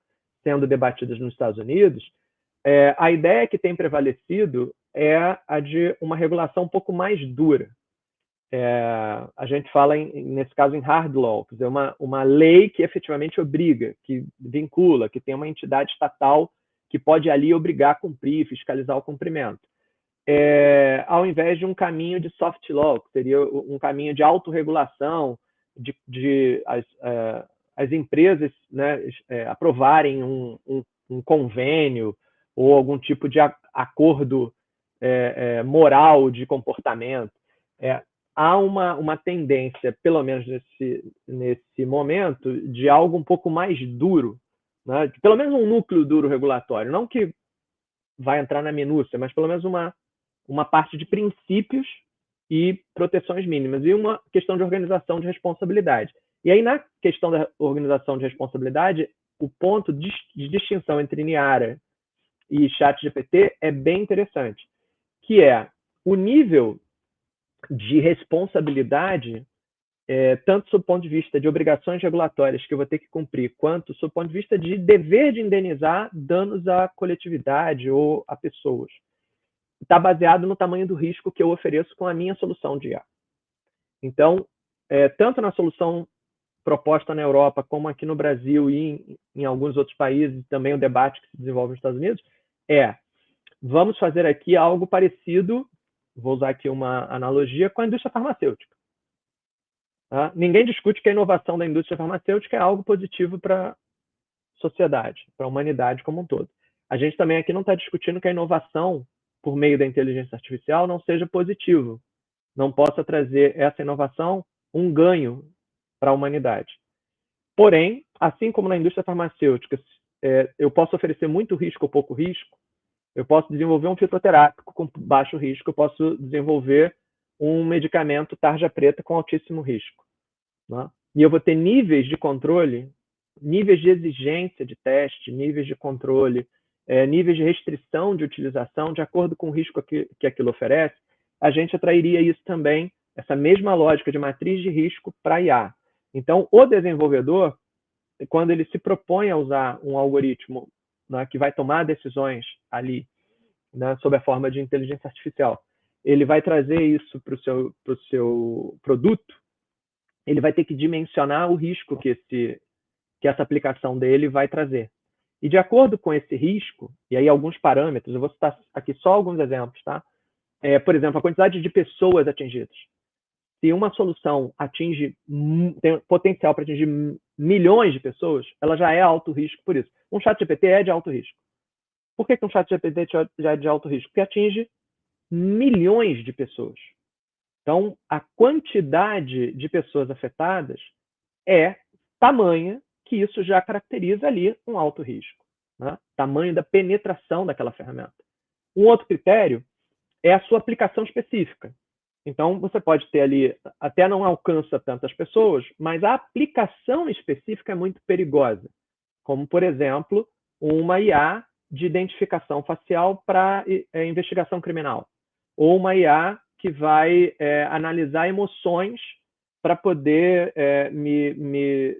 sendo debatidas nos Estados Unidos, a ideia que tem prevalecido é a de uma regulação um pouco mais dura. A gente fala, nesse caso, em hard law, quer dizer, uma lei que efetivamente obriga, que vincula, que tem uma entidade estatal que pode ali obrigar a cumprir, fiscalizar o cumprimento. Ao invés de um caminho de soft law, que seria um caminho de autorregulação, as empresas, né, aprovarem um convênio ou algum tipo de acordo moral de comportamento. Há uma tendência, pelo menos nesse momento, de algo um pouco mais duro, né? Pelo menos um núcleo duro regulatório, não que vai entrar na minúcia, mas pelo menos uma parte de princípios e proteções mínimas, e uma questão de organização de responsabilidade. E aí, na questão da organização de responsabilidade, o ponto de distinção entre Niara e ChatGPT é bem interessante, que é o nível de responsabilidade, tanto sob o ponto de vista de obrigações regulatórias que eu vou ter que cumprir, quanto sob o ponto de vista de dever de indenizar danos à coletividade ou a pessoas. Está baseado no tamanho do risco que eu ofereço com a minha solução de IA. Então, tanto na solução proposta na Europa, como aqui no Brasil e em alguns outros países, também o debate que se desenvolve nos Estados Unidos, vamos fazer aqui algo parecido, vou usar aqui uma analogia, com a indústria farmacêutica. Tá? Ninguém discute que a inovação da indústria farmacêutica é algo positivo para a sociedade, para a humanidade como um todo. A gente também aqui não está discutindo que a inovação por meio da inteligência artificial não seja positivo, não possa trazer essa inovação um ganho para a humanidade. Porém, assim como na indústria farmacêutica, eu posso oferecer muito risco ou pouco risco, eu posso desenvolver um fitoterápico com baixo risco, eu posso desenvolver um medicamento tarja preta com altíssimo risco, né? E eu vou ter níveis de controle, níveis de exigência de teste, níveis de controle, níveis de restrição de utilização, de acordo com o risco que aquilo oferece. A gente atrairia isso também, essa mesma lógica de matriz de risco para IA. Então, o desenvolvedor, quando ele se propõe a usar um algoritmo, né, que vai tomar decisões ali, né, sob a forma de inteligência artificial, ele vai trazer isso para o seu produto ele vai ter que dimensionar o risco que essa aplicação dele vai trazer. E de acordo com esse risco, e aí alguns parâmetros, eu vou citar aqui só alguns exemplos, tá? Por exemplo, a quantidade de pessoas atingidas. Se uma solução tem potencial para atingir milhões de pessoas, ela já é alto risco por isso. Um ChatGPT é de alto risco. Por que um ChatGPT já é de alto risco? Porque atinge milhões de pessoas. Então, a quantidade de pessoas afetadas é tamanha que isso já caracteriza ali um alto risco, né? Tamanho da penetração daquela ferramenta. Um outro critério é a sua aplicação específica. Então, você pode ter ali, até não alcança tantas pessoas, mas a aplicação específica é muito perigosa. Como, por exemplo, uma IA de identificação facial para investigação criminal. Ou uma IA que vai analisar emoções para poder me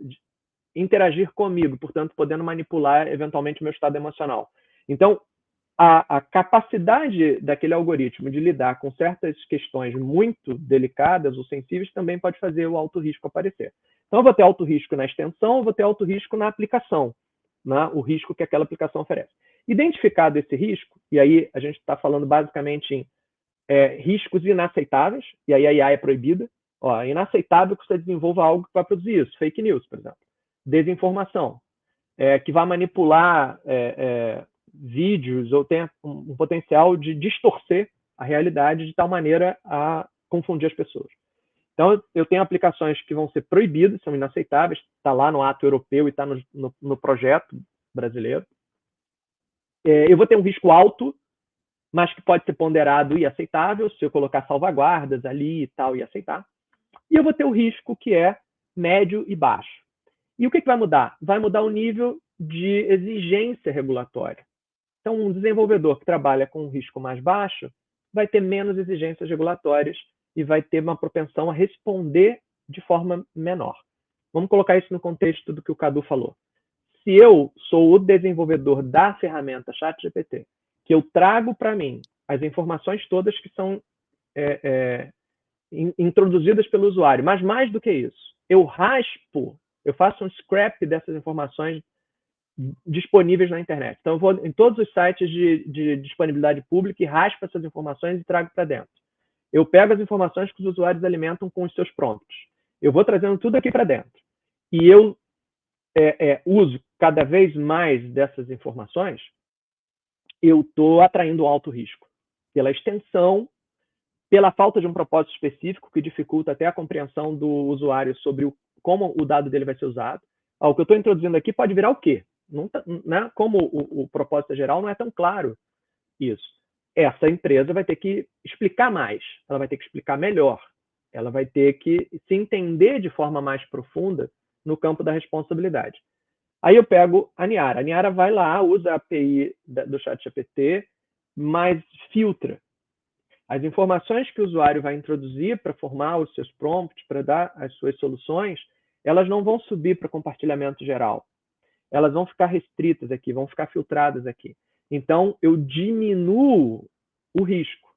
interagir comigo, portanto, podendo manipular eventualmente o meu estado emocional. Então, a capacidade daquele algoritmo de lidar com certas questões muito delicadas ou sensíveis também pode fazer o alto risco aparecer. Então, eu vou ter alto risco na extensão, eu vou ter alto risco na aplicação, né? O risco que aquela aplicação oferece. Identificado esse risco, e aí a gente está falando basicamente em riscos inaceitáveis, e aí a IA é proibida. É inaceitável que você desenvolva algo que vai produzir isso, fake news, por exemplo. Desinformação, que vai manipular vídeos ou tem um potencial de distorcer a realidade de tal maneira a confundir as pessoas. Então, eu tenho aplicações que vão ser proibidas, são inaceitáveis, está lá no ato europeu e está no projeto brasileiro. Eu vou ter um risco alto, mas que pode ser ponderado e aceitável, se eu colocar salvaguardas ali e tal, e aceitar. E eu vou ter o risco que é médio e baixo. E o que vai mudar? Vai mudar o nível de exigência regulatória. Então, um desenvolvedor que trabalha com um risco mais baixo vai ter menos exigências regulatórias e vai ter uma propensão a responder de forma menor. Vamos colocar isso no contexto do que o Cadu falou. Se eu sou o desenvolvedor da ferramenta ChatGPT, que eu trago para mim as informações todas que são introduzidas pelo usuário, mas mais do que isso, eu faço um scrap dessas informações disponíveis na internet. Então, eu vou em todos os sites de disponibilidade pública e raspo essas informações e trago para dentro. Eu pego as informações que os usuários alimentam com os seus prompts. Eu vou trazendo tudo aqui para dentro. E eu uso cada vez mais dessas informações, eu estou atraindo um alto risco. Pela extensão, pela falta de um propósito específico que dificulta até a compreensão do usuário sobre como o dado dele vai ser usado. O que eu estou introduzindo aqui pode virar o quê? Não, né? Como o propósito geral não é tão claro isso. Essa empresa vai ter que explicar mais, ela vai ter que explicar melhor, ela vai ter que se entender de forma mais profunda no campo da responsabilidade. Aí eu pego a Niara. A Niara vai lá, usa a API do ChatGPT, mas filtra. As informações que o usuário vai introduzir para formar os seus prompts, para dar as suas soluções, elas não vão subir para compartilhamento geral. Elas vão ficar restritas aqui, vão ficar filtradas aqui. Então, eu diminuo o risco.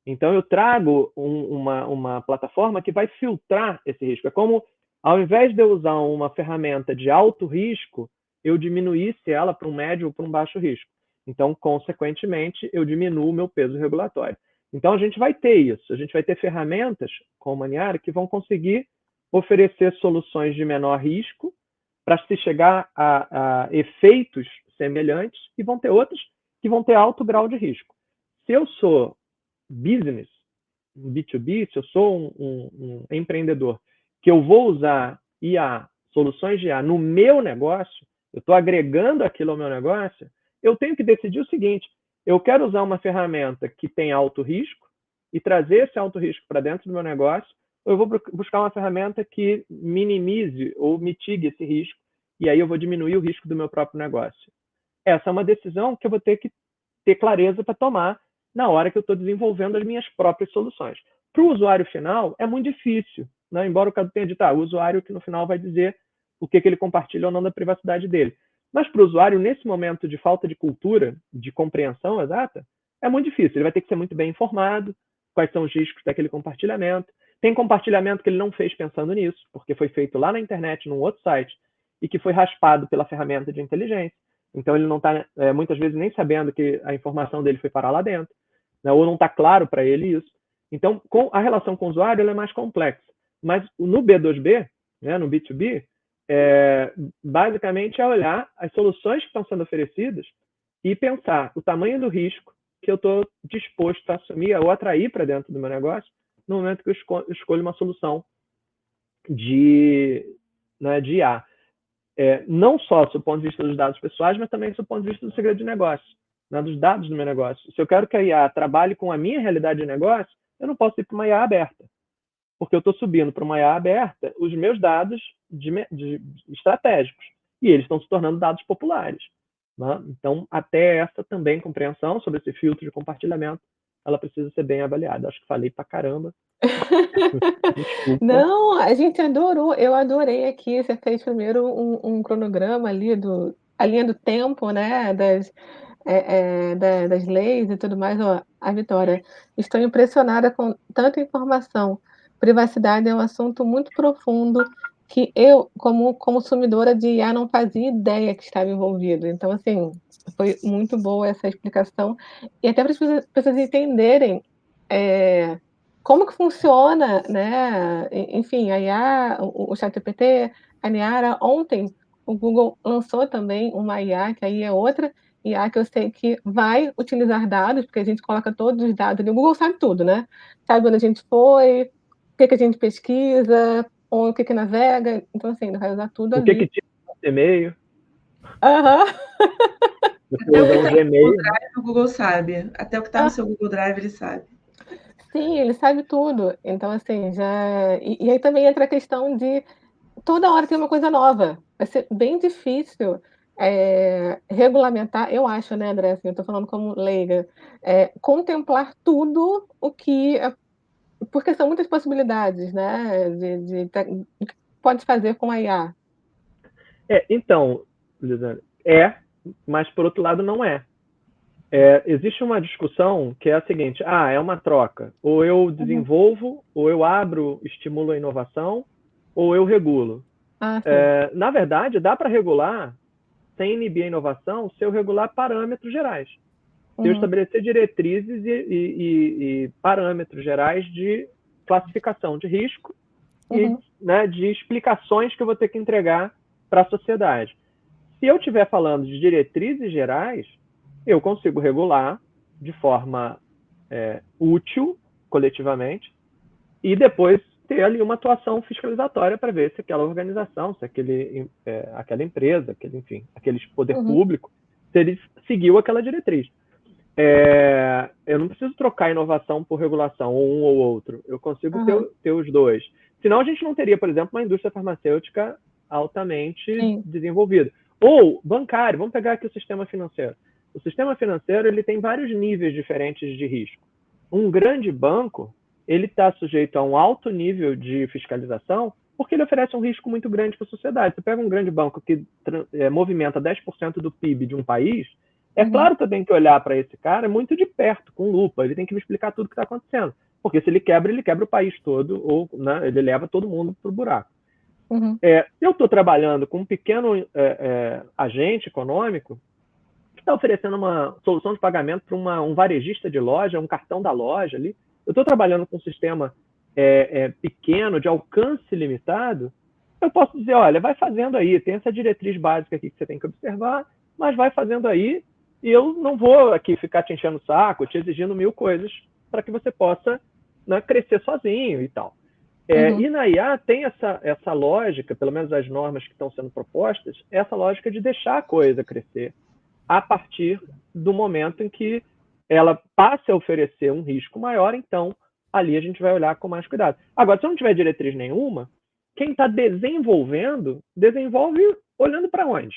Então, eu trago uma plataforma que vai filtrar esse risco. É como, ao invés de eu usar uma ferramenta de alto risco, eu diminuísse ela para um médio ou para um baixo risco. Então, consequentemente, eu diminuo o meu peso regulatório. Então, a gente vai ter isso. A gente vai ter ferramentas, como a Niara, que vão conseguir oferecer soluções de menor risco para se chegar a efeitos semelhantes, e vão ter outras que vão ter alto grau de risco. Se eu sou business, B2B, se eu sou um empreendedor, que eu vou usar IA, soluções de IA no meu negócio, eu estou agregando aquilo ao meu negócio, eu tenho que decidir o seguinte: eu quero usar uma ferramenta que tem alto risco e trazer esse alto risco para dentro do meu negócio, ou eu vou buscar uma ferramenta que minimize ou mitigue esse risco, e aí eu vou diminuir o risco do meu próprio negócio. Essa é uma decisão que eu vou ter que ter clareza para tomar na hora que eu estou desenvolvendo as minhas próprias soluções. Para o usuário final, é muito difícil, né? Embora o Cadu tenha dito, o usuário que no final vai dizer o que ele compartilha ou não da privacidade dele. Mas para o usuário, nesse momento de falta de cultura, de compreensão exata, é muito difícil. Ele vai ter que ser muito bem informado, quais são os riscos daquele compartilhamento. Tem compartilhamento que ele não fez pensando nisso, porque foi feito lá na internet, num outro site, e que foi raspado pela ferramenta de inteligência. Então ele não está, muitas vezes, nem sabendo que a informação dele foi parar lá dentro, né? Ou não está claro para ele isso. Então, a relação com o usuário ela é mais complexa. Mas no B2B, né, no B2B, basicamente é olhar as soluções que estão sendo oferecidas e pensar o tamanho do risco que eu estou disposto a assumir ou atrair para dentro do meu negócio no momento que eu escolho uma solução de IA. Não só do ponto de vista dos dados pessoais, mas também do ponto de vista do segredo de negócio, né, dos dados do meu negócio. Se eu quero que a IA trabalhe com a minha realidade de negócio, eu não posso ir para uma IA aberta, porque eu estou subindo para uma IA aberta os meus dados estratégicos, e eles estão se tornando dados populares. Né? Então, até essa também compreensão sobre esse filtro de compartilhamento, ela precisa ser bem avaliada. Acho que falei pra caramba. Desculpa. Não, a gente adorou, eu adorei aqui, você fez primeiro um cronograma ali a linha do tempo, né, das leis e tudo mais. Ó, a Vitória, estou impressionada com tanta informação. Privacidade é um assunto muito profundo que eu, como consumidora de IA, não fazia ideia que estava envolvido. Então, assim, foi muito boa essa explicação e até para as pessoas entenderem, como que funciona, né, enfim, a IA, o ChatGPT, a Niara. Ontem o Google lançou também uma IA, que aí é outra IA que eu sei que vai utilizar dados, porque a gente coloca todos os dados ali, o Google sabe tudo, né, sabe onde a gente foi, o que a gente pesquisa, ou o que navega, então assim, ele vai usar tudo O que ali. tinha no e-mail. Aham. Você Até o usa que um está no Google Gmail. Drive, o Google sabe. Até o que está no seu Google Drive, ele sabe. Sim, ele sabe tudo. Então, assim, e aí também entra a questão de toda hora tem uma coisa nova. Vai ser bem difícil, regulamentar, eu acho, né, André, assim, eu estou falando como leiga, contemplar tudo o que porque são muitas possibilidades, né, do que pode fazer com a IA. Então, Lisane, mas por outro lado não é. Existe uma discussão que é a seguinte: é uma troca. Ou eu Uhum. desenvolvo, ou eu abro, estimulo a inovação, ou eu regulo. Ah, sim. Na verdade, dá para regular sem inibir a inovação se eu regular parâmetros gerais. Se eu Uhum, estabelecer diretrizes e parâmetros gerais de classificação de risco e, uhum, né, de explicações que eu vou ter que entregar para a sociedade. Se eu estiver falando de diretrizes gerais, eu consigo regular de forma útil, coletivamente, e depois ter ali uma atuação fiscalizatória para ver se aquela organização, se aquela empresa, aquele poder uhum, público, se ele seguiu aquela diretriz. Eu não preciso trocar inovação por regulação, ou um ou outro. Eu consigo aham. ter os dois. Senão a gente não teria, por exemplo, uma indústria farmacêutica altamente Sim. desenvolvida. Ou bancário, vamos pegar aqui o sistema financeiro. O sistema financeiro ele tem vários níveis diferentes de risco. Um grande banco ele está sujeito a um alto nível de fiscalização porque ele oferece um risco muito grande para a sociedade. Você pega um grande banco que movimenta 10% do PIB de um país, é Uhum, claro que eu tenho que olhar para esse cara muito de perto, com lupa. Ele tem que me explicar tudo o que está acontecendo. Porque se ele quebra o país todo, ou né, ele leva todo mundo para o buraco. uhum, Eu estou trabalhando com um pequeno agente econômico que está oferecendo uma solução de pagamento para um varejista de loja, um cartão da loja ali. Eu estou trabalhando com um sistema pequeno, de alcance limitado. Eu posso dizer, olha, vai fazendo aí, tem essa diretriz básica aqui que você tem que observar, mas vai fazendo aí, e eu não vou aqui ficar te enchendo o saco, te exigindo 1000 coisas para que você possa, né, crescer sozinho e tal. uhum, E na IA tem essa lógica, pelo menos as normas que estão sendo propostas, essa lógica de deixar a coisa crescer a partir do momento em que ela passe a oferecer um risco maior, então ali a gente vai olhar com mais cuidado. Agora, se não tiver diretriz nenhuma, quem está desenvolvendo, desenvolve olhando para onde?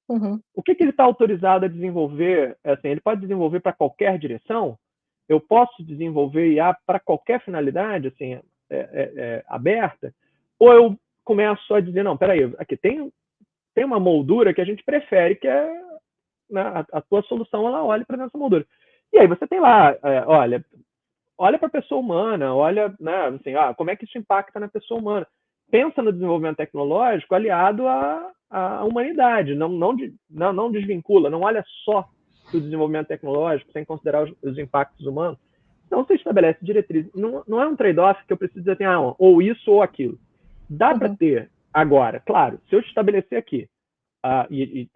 uhum, O que ele está autorizado a desenvolver? Assim, ele pode desenvolver para qualquer direção? Eu posso desenvolver IA para qualquer finalidade, assim, aberta? Ou eu começo a dizer, não, peraí, aqui tem uma moldura que a gente prefere, que é, né, a tua solução, ela olhe para essa moldura. E aí você tem lá, olha, olha para a pessoa humana, olha, né, assim, como é que isso impacta na pessoa humana. Pensa no desenvolvimento tecnológico aliado à humanidade, não desvincula, não olha só para o desenvolvimento tecnológico sem considerar os impactos humanos. Então, você estabelece diretrizes. Não é um trade-off que eu preciso dizer assim, ou isso ou aquilo. Dá para ter agora, claro, se eu estabelecer aqui, e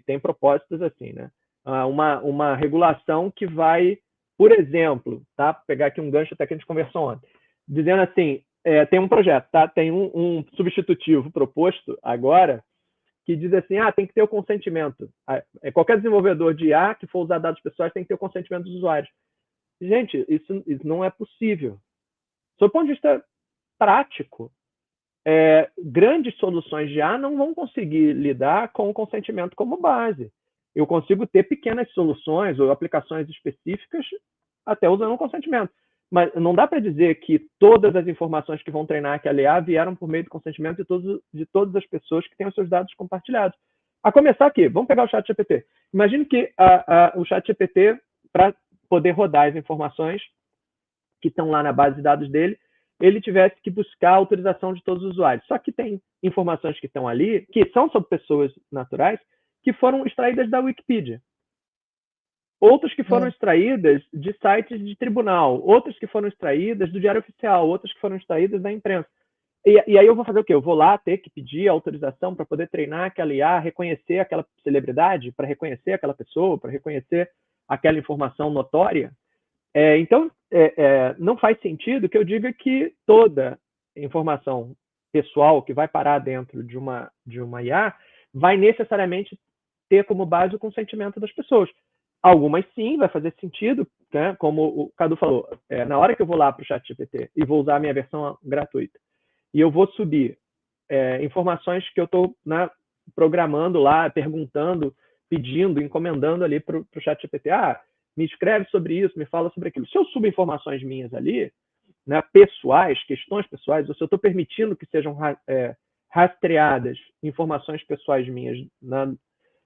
tem propósitos assim, né? Uma regulação que vai, por exemplo, tá? Vou pegar aqui um gancho até que a gente conversou ontem, dizendo assim, tem um projeto, tá? Tem um substitutivo proposto agora que diz assim, tem que ter o consentimento. Qualquer desenvolvedor de IA que for usar dados pessoais tem que ter o consentimento dos usuários. Gente, isso não é possível. Do ponto de vista prático, grandes soluções de IA não vão conseguir lidar com o consentimento como base. Eu consigo ter pequenas soluções ou aplicações específicas até usando o consentimento. Mas não dá para dizer que todas as informações que vão treinar aquela IA vieram por meio do consentimento de todas as pessoas que têm os seus dados compartilhados. A começar aqui, vamos pegar o ChatGPT. Imagine que o ChatGPT, para poder rodar as informações que estão lá na base de dados dele, ele tivesse que buscar a autorização de todos os usuários. Só que tem informações que estão ali, que são sobre pessoas naturais, que foram extraídas da Wikipedia. Outras que foram extraídas de sites de tribunal, outras que foram extraídas do Diário Oficial, outras que foram extraídas da imprensa. E aí eu vou fazer o quê? Eu vou lá ter que pedir autorização para poder treinar aquela IA, reconhecer aquela celebridade, para reconhecer aquela pessoa, para reconhecer aquela informação notória. Então, não faz sentido que eu diga que toda informação pessoal que vai parar dentro de uma IA vai necessariamente ter como base o consentimento das pessoas. Algumas sim, vai fazer sentido, né? Como o Cadu falou, na hora que eu vou lá para o ChatGPT e vou usar a minha versão gratuita, e eu vou subir informações que eu estou, né, programando lá, perguntando, pedindo, encomendando ali para o ChatGPT, me escreve sobre isso, me fala sobre aquilo. Se eu subo informações minhas ali, né, pessoais, questões pessoais, ou se eu estou permitindo que sejam rastreadas informações pessoais minhas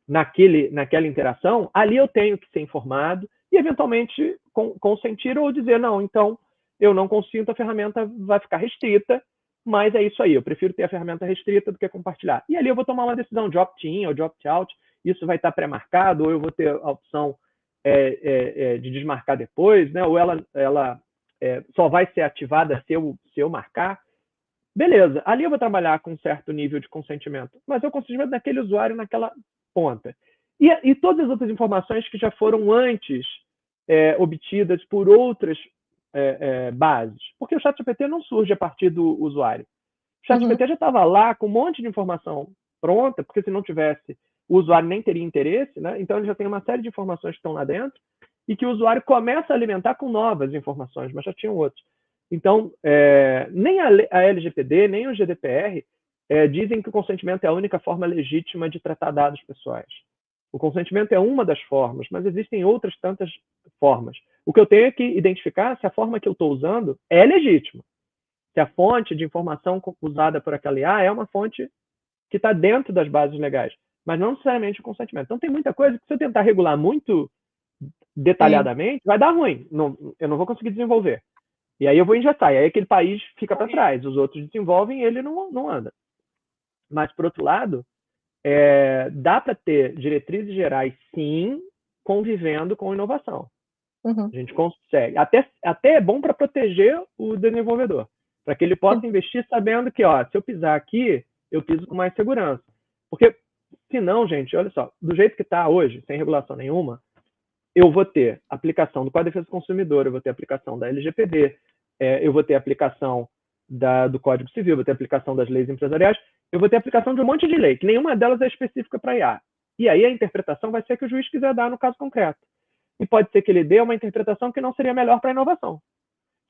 naquela interação, ali eu tenho que ser informado e, eventualmente, consentir ou dizer, não, então, eu não consinto, a ferramenta vai ficar restrita, mas é isso aí, eu prefiro ter a ferramenta restrita do que compartilhar. E ali eu vou tomar uma decisão de opt-in ou de opt-out, isso vai estar pré-marcado, ou eu vou ter a opção de desmarcar depois, né? Ou ela só vai ser ativada se eu marcar. Beleza, ali eu vou trabalhar com um certo nível de consentimento, mas é o consentimento daquele usuário naquela ponta. E todas as outras informações que já foram antes obtidas por outras bases, porque o ChatGPT não surge a partir do usuário. O ChatGPT já estava lá com um monte de informação pronta, porque se não tivesse, o usuário nem teria interesse, né? Então ele já tem uma série de informações que estão lá dentro e que o usuário começa a alimentar com novas informações, mas já tinham outras. Então, nem a LGPD, nem o GDPR dizem que o consentimento é a única forma legítima de tratar dados pessoais. O consentimento é uma das formas, mas existem outras tantas formas. O que eu tenho é que identificar se a forma que eu estou usando é legítima. Se a fonte de informação usada por aquela IA é uma fonte que está dentro das bases legais, mas não necessariamente o consentimento. Então, tem muita coisa que, se eu tentar regular muito detalhadamente, vai dar ruim. Eu não vou conseguir desenvolver. E aí eu vou injetar. E aí aquele país fica para trás. Os outros desenvolvem e ele não anda. Mas, por outro lado, dá para ter diretrizes gerais, sim, convivendo com inovação. A gente consegue. Até é bom para proteger o desenvolvedor, para que ele possa investir sabendo que, se eu pisar aqui, eu piso com mais segurança. Porque, senão, gente, olha só, do jeito que está hoje, sem regulação nenhuma, eu vou ter aplicação do Código de Defesa do Consumidor, eu vou ter aplicação da LGPD, eu vou ter aplicação do Código Civil, eu vou ter aplicação das leis empresariais, eu vou ter aplicação de um monte de lei, que nenhuma delas é específica para IA. E aí a interpretação vai ser a que o juiz quiser dar no caso concreto. E pode ser que ele dê uma interpretação que não seria melhor para a inovação.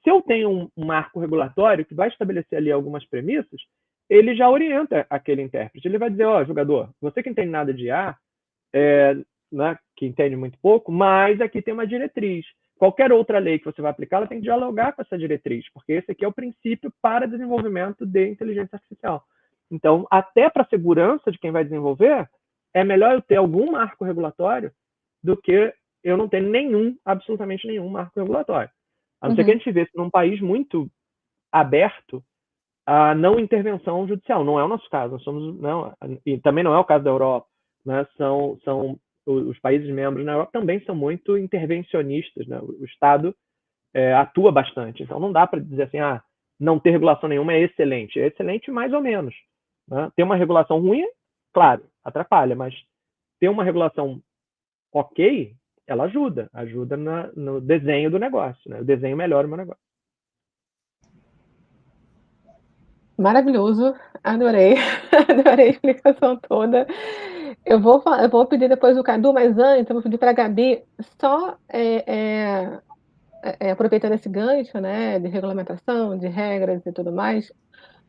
Se eu tenho um marco regulatório que vai estabelecer ali algumas premissas, ele já orienta aquele intérprete. Ele vai dizer, jogador, você que não entende nada de IA, né, que entende muito pouco, mas aqui tem uma diretriz. Qualquer outra lei que você vai aplicar, ela tem que dialogar com essa diretriz, porque esse aqui é o princípio para desenvolvimento de inteligência artificial. Então, até para a segurança de quem vai desenvolver, é melhor eu ter algum marco regulatório do que eu não ter absolutamente nenhum marco regulatório. A não ser que a gente vivesse num país muito aberto à não intervenção judicial. Não é o nosso caso. Nós somos, não, e também não é o caso da Europa. Né? Os países membros na Europa também são muito intervencionistas. Né? O Estado atua bastante. Então não dá para dizer assim, não ter regulação nenhuma é excelente. É excelente mais ou menos. Né? Ter uma regulação ruim, claro, atrapalha, mas ter uma regulação ok, ela ajuda no desenho do negócio. Né? O desenho melhora o meu negócio. Maravilhoso, adorei, adorei a explicação toda. Eu vou pedir depois o Cadu, mas antes eu vou pedir para a Gabi só, aproveitando esse gancho, né, de regulamentação, de regras e tudo mais,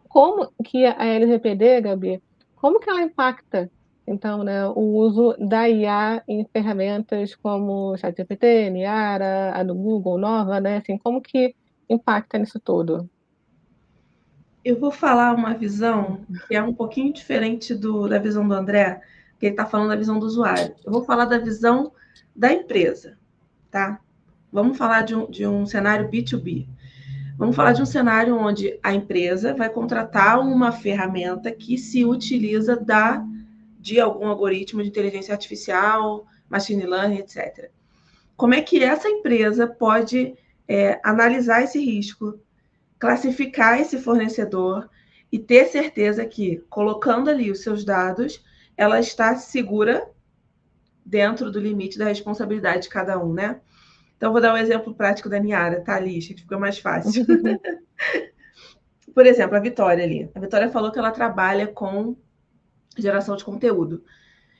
como que a LGPD, Gabi, como que ela impacta, então, né, o uso da IA em ferramentas como o ChatGPT, Niara, a do Google, Nova, né, assim, como que impacta nisso tudo? Eu vou falar uma visão que é um pouquinho diferente da visão do André, que ele está falando da visão do usuário. Eu vou falar da visão da empresa, tá? Vamos falar de um cenário B2B. Vamos falar de um cenário onde a empresa vai contratar uma ferramenta que se utiliza de algum algoritmo de inteligência artificial, machine learning, etc. Como é que essa empresa pode analisar esse risco, classificar esse fornecedor e ter certeza que, colocando ali os seus dados, ela está segura dentro do limite da responsabilidade de cada um, né? Então, vou dar um exemplo prático da Niara, tá, Alice? Que fica mais fácil. Por exemplo, a Vitória ali. A Vitória falou que ela trabalha com geração de conteúdo.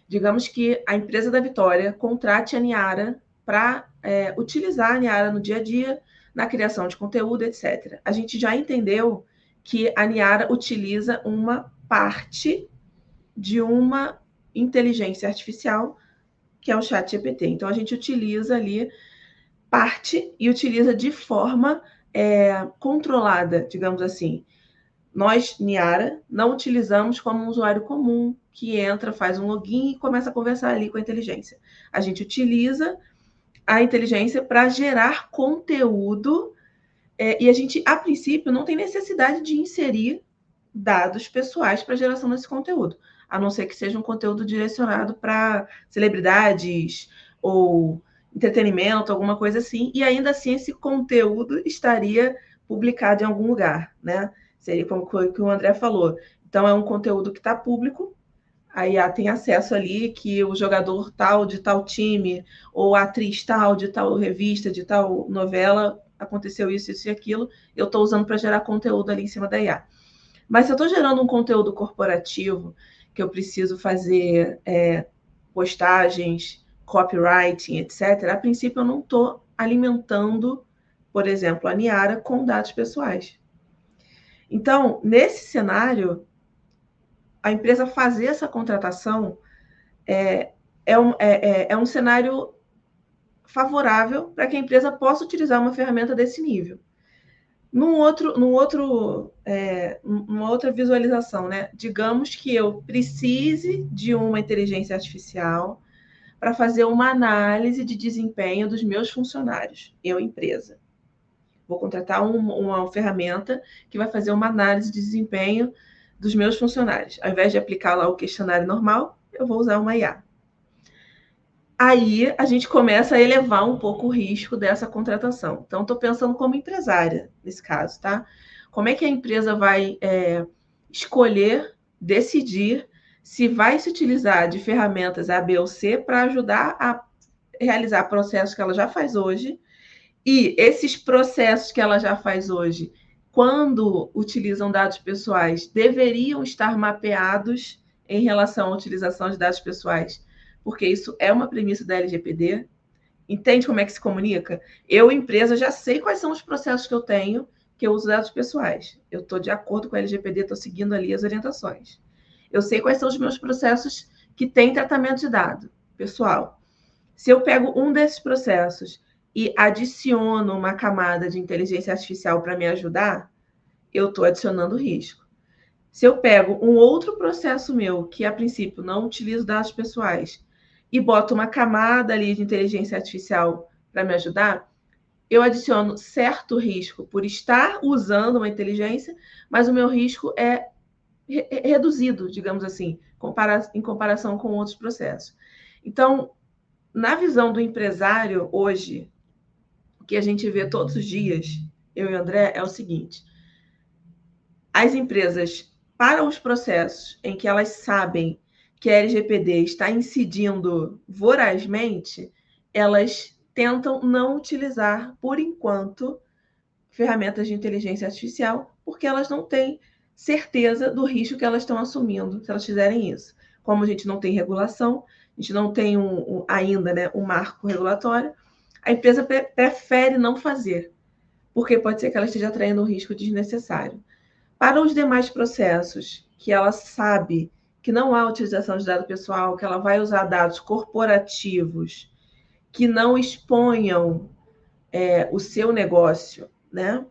Digamos que a empresa da Vitória contrate a Niara para utilizar a Niara no dia a dia, na criação de conteúdo, etc. A gente já entendeu que a Niara utiliza uma parte de uma inteligência artificial, que é o ChatGPT. Então, a gente utiliza ali parte e utiliza de forma controlada, digamos assim. Nós, Niara, não utilizamos como um usuário comum que entra, faz um login e começa a conversar ali com a inteligência. A gente utiliza a inteligência para gerar conteúdo e a gente, a princípio, não tem necessidade de inserir dados pessoais para a geração desse conteúdo, a não ser que seja um conteúdo direcionado para celebridades ou entretenimento, alguma coisa assim, e ainda assim esse conteúdo estaria publicado em algum lugar, né? Seria como que o André falou. Então, é um conteúdo que está público, a IA tem acesso ali que o jogador tal de tal time, ou a atriz tal de tal revista, de tal novela, aconteceu isso, isso e aquilo, eu estou usando para gerar conteúdo ali em cima da IA. Mas se eu estou gerando um conteúdo corporativo, que eu preciso fazer postagens, copywriting, etc., a princípio eu não estou alimentando, por exemplo, a Niara com dados pessoais. Então, nesse cenário, a empresa fazer essa contratação é um cenário favorável para que a empresa possa utilizar uma ferramenta desse nível. Numa outra visualização, né? Digamos que eu precise de uma inteligência artificial para fazer uma análise de desempenho dos meus funcionários, eu, empresa. Vou contratar uma ferramenta que vai fazer uma análise de desempenho dos meus funcionários. Ao invés de aplicar lá o questionário normal, eu vou usar uma IA. Aí a gente começa a elevar um pouco o risco dessa contratação. Então, estou pensando como empresária nesse caso, tá? Como é que a empresa vai escolher, decidir se vai se utilizar de ferramentas A, B ou C para ajudar a realizar processos que ela já faz hoje, e esses processos que ela já faz hoje, quando utilizam dados pessoais, deveriam estar mapeados em relação à utilização de dados pessoais, porque isso é uma premissa da LGPD. Entende como é que se comunica? Eu, empresa, já sei quais são os processos que eu tenho, que eu uso dados pessoais. Eu estou de acordo com a LGPD, estou seguindo ali as orientações. Eu sei quais são os meus processos que têm tratamento de dado pessoal. Se eu pego um desses processos e adiciono uma camada de inteligência artificial para me ajudar, eu estou adicionando risco. Se eu pego um outro processo meu, que a princípio não utilizo dados pessoais, e boto uma camada ali de inteligência artificial para me ajudar, eu adiciono certo risco por estar usando uma inteligência, mas o meu risco é reduzido, digamos assim, em comparação com outros processos. Então, na visão do empresário hoje, o que a gente vê todos os dias, eu e o André, é o seguinte: as empresas, para os processos em que elas sabem que a LGPD está incidindo vorazmente, elas tentam não utilizar, por enquanto, ferramentas de inteligência artificial, porque elas não têm certeza do risco que elas estão assumindo se elas fizerem isso. Como a gente não tem regulação, a gente não tem ainda, né, um marco regulatório, a empresa prefere não fazer, porque pode ser que ela esteja atraindo um risco desnecessário. Para os demais processos, que ela sabe que não há utilização de dado pessoal, que ela vai usar dados corporativos que não exponham o seu negócio, né?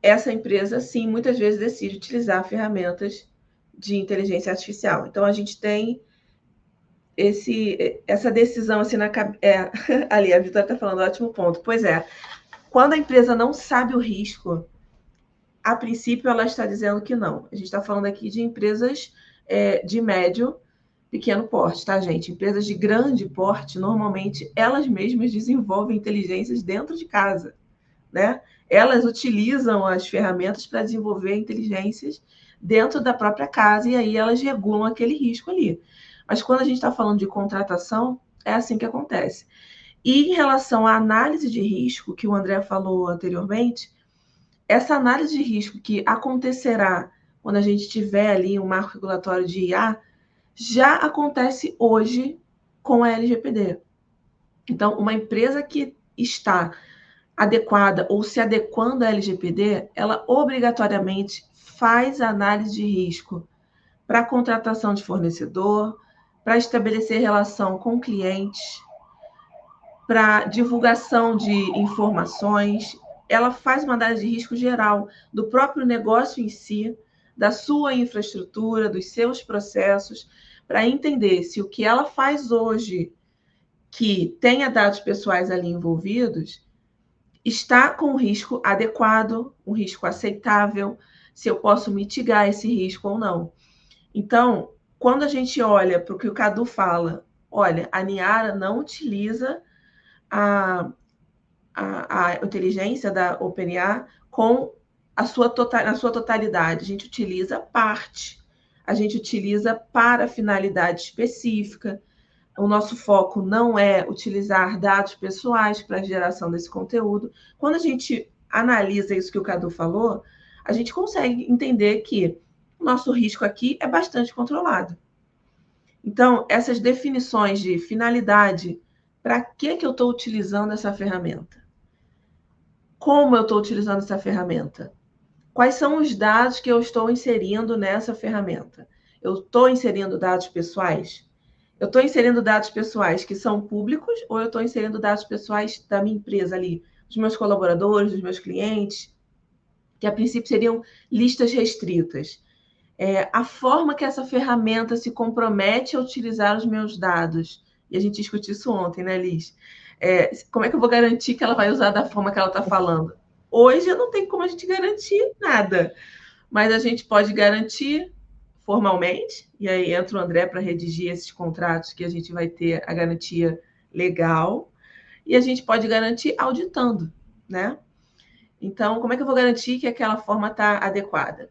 Essa empresa, sim, muitas vezes decide utilizar ferramentas de inteligência artificial. Então, a gente tem essa decisão assim na cabeça. Ali, a Vitória está falando, ótimo ponto. Pois é, quando a empresa não sabe o risco, a princípio ela está dizendo que não. A gente está falando aqui de empresas de médio, pequeno porte, tá, gente? Empresas de grande porte, normalmente, elas mesmas desenvolvem inteligências dentro de casa, né? Elas utilizam as ferramentas para desenvolver inteligências dentro da própria casa e aí elas regulam aquele risco ali. Mas quando a gente está falando de contratação, é assim que acontece. E em relação à análise de risco, que o André falou anteriormente, essa análise de risco que acontecerá quando a gente tiver ali um marco regulatório de IA, já acontece hoje com a LGPD. Então, uma empresa que está adequada ou se adequando à LGPD, ela obrigatoriamente faz análise de risco para a contratação de fornecedor, para estabelecer relação com clientes, para divulgação de informações. Ela faz uma análise de risco geral do próprio negócio em si, da sua infraestrutura, dos seus processos, para entender se o que ela faz hoje, que tenha dados pessoais ali envolvidos, está com um risco adequado, um risco aceitável, se eu posso mitigar esse risco ou não. Então, quando a gente olha para o que o Cadu fala, olha, a Niara não utiliza a inteligência da OpenAI com a sua totalidade. A gente utiliza parte, a gente utiliza para finalidade específica. O nosso foco não é utilizar dados pessoais para a geração desse conteúdo. Quando a gente analisa isso que o Cadu falou, a gente consegue entender que o nosso risco aqui é bastante controlado. Então, essas definições de finalidade, para que eu estou utilizando essa ferramenta? Como eu estou utilizando essa ferramenta? Quais são os dados que eu estou inserindo nessa ferramenta? Eu estou inserindo dados pessoais? Eu estou inserindo dados pessoais que são públicos ou eu estou inserindo dados pessoais da minha empresa ali, dos meus colaboradores, dos meus clientes, que a princípio seriam listas restritas. A forma que essa ferramenta se compromete a utilizar os meus dados. E a gente discutiu isso ontem, né, Liz? Como é que eu vou garantir que ela vai usar da forma que ela está falando? Hoje não tem como a gente garantir nada, mas a gente pode garantir formalmente, e aí entra o André para redigir esses contratos que a gente vai ter a garantia legal, e a gente pode garantir auditando, né? Então, como é que eu vou garantir que aquela forma está adequada?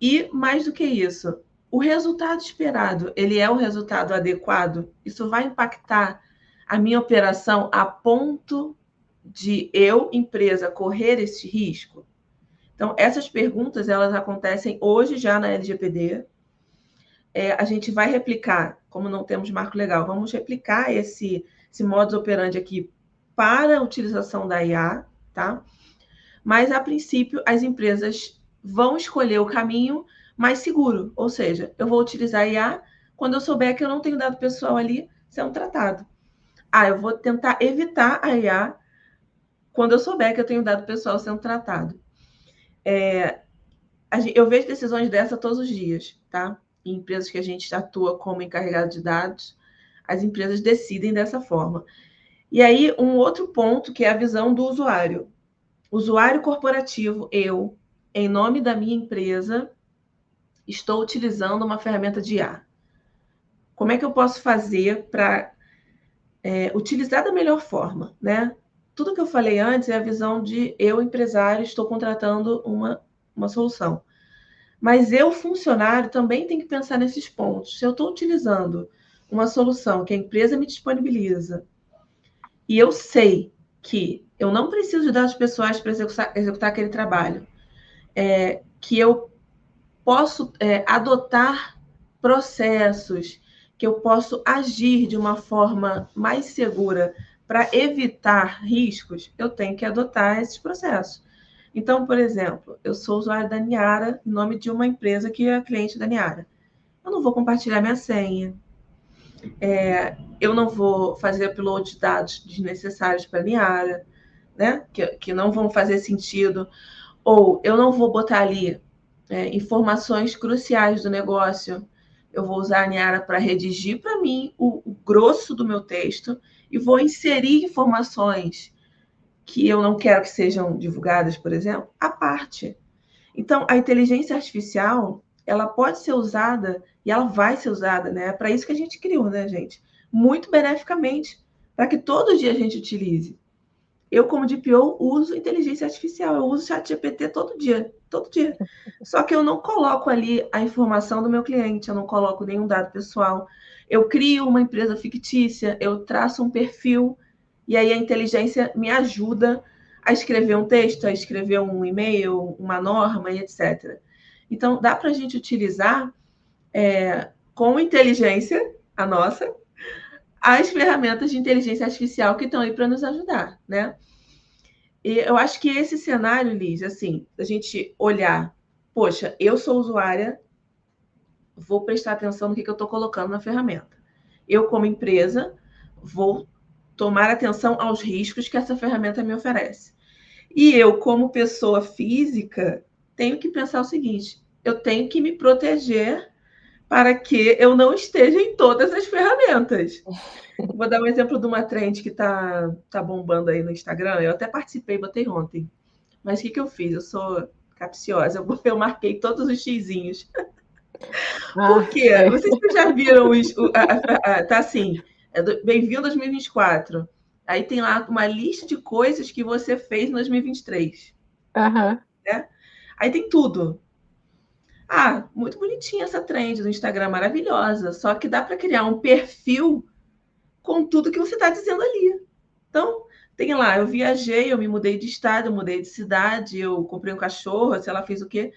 E, mais do que isso, o resultado esperado, ele é o resultado adequado? Isso vai impactar a minha operação a ponto de eu, empresa, correr esse risco? Então, essas perguntas, elas acontecem hoje já na LGPD. A gente vai replicar, como não temos marco legal, vamos replicar esse modus operandi aqui para a utilização da IA, tá? Mas, a princípio, as empresas vão escolher o caminho mais seguro, ou seja, eu vou utilizar a IA quando eu souber que eu não tenho dado pessoal ali sendo tratado. Eu vou tentar evitar a IA quando eu souber que eu tenho dado pessoal sendo tratado. Eu vejo decisões dessa todos os dias, tá? Em empresas que a gente atua como encarregado de dados, as empresas decidem dessa forma. E aí, um outro ponto que é a visão do usuário. Usuário corporativo, eu, em nome da minha empresa, estou utilizando uma ferramenta de IA. Como é que eu posso fazer para utilizar da melhor forma, né? Tudo que eu falei antes é a visão de eu, empresário, estou contratando uma solução. Mas eu, funcionário, também tenho que pensar nesses pontos. Se eu estou utilizando uma solução que a empresa me disponibiliza e eu sei que eu não preciso de dados pessoais para executar aquele trabalho, que eu posso adotar processos, que eu posso agir de uma forma mais segura para evitar riscos, eu tenho que adotar esses processos. Então, por exemplo, eu sou usuário da Niara, em nome de uma empresa que é cliente da Niara. Eu não vou compartilhar minha senha, eu não vou fazer upload de dados desnecessários para a Niara, né? Que não vão fazer sentido, ou eu não vou botar ali informações cruciais do negócio. Eu vou usar a Niara para redigir para mim o grosso do meu texto e vou inserir informações que eu não quero que sejam divulgadas, por exemplo, à parte. Então, a inteligência artificial, ela pode ser usada e ela vai ser usada, né? É para isso que a gente criou, né, gente? Muito beneficamente, para que todo dia a gente utilize. Eu, como DPO, uso inteligência artificial, eu uso o ChatGPT todo dia. Só que eu não coloco ali a informação do meu cliente, eu não coloco nenhum dado pessoal. Eu crio uma empresa fictícia, eu traço um perfil, e aí a inteligência me ajuda a escrever um texto, a escrever um e-mail, uma norma e etc. Então, dá para a gente utilizar com inteligência, a nossa, as ferramentas de inteligência artificial que estão aí para nos ajudar, né? E eu acho que esse cenário, Liz, assim, a gente olhar, poxa, eu sou usuária, vou prestar atenção no que eu estou colocando na ferramenta. Eu, como empresa, vou tomar atenção aos riscos que essa ferramenta me oferece. E eu, como pessoa física, tenho que pensar o seguinte: eu tenho que me proteger para que eu não esteja em todas as ferramentas. Vou dar um exemplo de uma trend que tá bombando aí no Instagram. Eu até participei, botei ontem. Mas o que eu fiz? Eu sou capciosa. Eu marquei todos os xizinhos. Por quê? Não sei se vocês já viram tá assim, bem-vindo 2024. Aí tem lá uma lista de coisas que você fez em 2023. Aham. Né? Aí tem tudo. Ah, muito bonitinha essa trend do Instagram, maravilhosa. Só que dá para criar um perfil com tudo que você está dizendo ali. Então, tem lá, eu viajei, eu me mudei de estado, eu mudei de cidade, eu comprei um cachorro, sei lá, fiz o quê.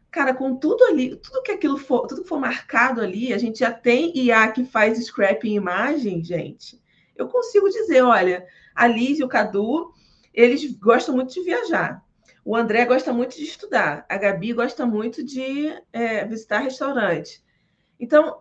Cara, com tudo ali, tudo que for marcado ali, a gente já tem IA que faz scrap em imagem, gente. Eu consigo dizer, olha, a Liz e o Cadu, eles gostam muito de viajar. O André gosta muito de estudar. A Gabi gosta muito de visitar restaurantes. Então,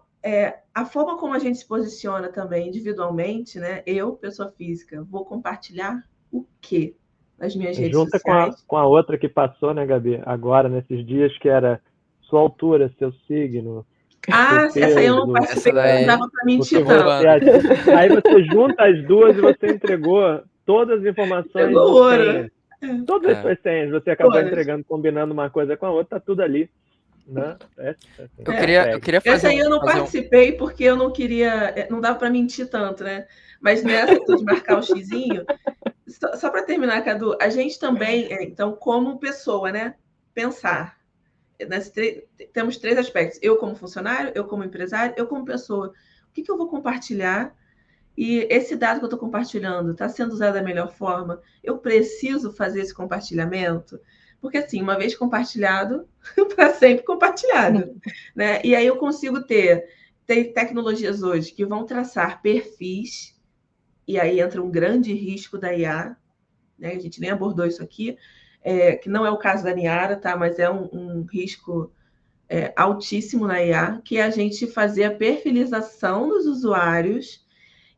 a forma como a gente se posiciona também individualmente, né? Eu, pessoa física, vou compartilhar o quê nas minhas redes Junta sociais? com a outra que passou, né, Gabi? Agora, nesses dias, que era sua altura, seu signo, Ah, seu essa aí eu não peso, participei, Essa não daí, dava para mentir você tanto. Aí você junta as duas e você entregou todas as informações Pegou de ouro. senha. Todas as suas senhas, você acabou Todas. entregando, combinando uma coisa com a outra, tá tudo ali. Né? eu queria Essa aí eu não fazer participei porque eu não queria, não dava para mentir tanto, né? Mas nessa de marcar o xizinho, só para terminar, Cadu, a gente também, então, como pessoa, né? Pensar. Temos 3 aspectos: eu como funcionário, eu como empresário, eu como pessoa. O que eu vou compartilhar? E esse dado que eu estou compartilhando está sendo usado da melhor forma? Eu preciso fazer esse compartilhamento? Porque, assim, uma vez compartilhado, para sempre compartilhado. Né? E aí eu consigo ter tecnologias hoje que vão traçar perfis, e aí entra um grande risco da IA, né? A gente nem abordou isso aqui, que não é o caso da Niara, tá? Mas é um risco altíssimo na IA, que é a gente fazer a perfilização dos usuários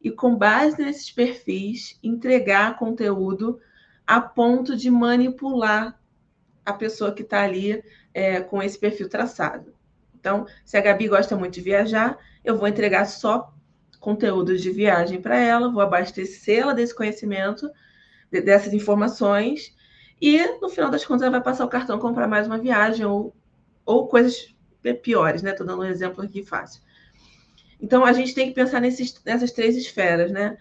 e, com base nesses perfis, entregar conteúdo a ponto de manipular a pessoa que está ali com esse perfil traçado. Então, se a Gabi gosta muito de viajar, eu vou entregar só conteúdos de viagem para ela, vou abastecê-la desse conhecimento, dessas informações, e no final das contas ela vai passar o cartão, comprar mais uma viagem ou coisas piores, né? Estou dando um exemplo aqui fácil. Então a gente tem que pensar nessas 3 esferas, né?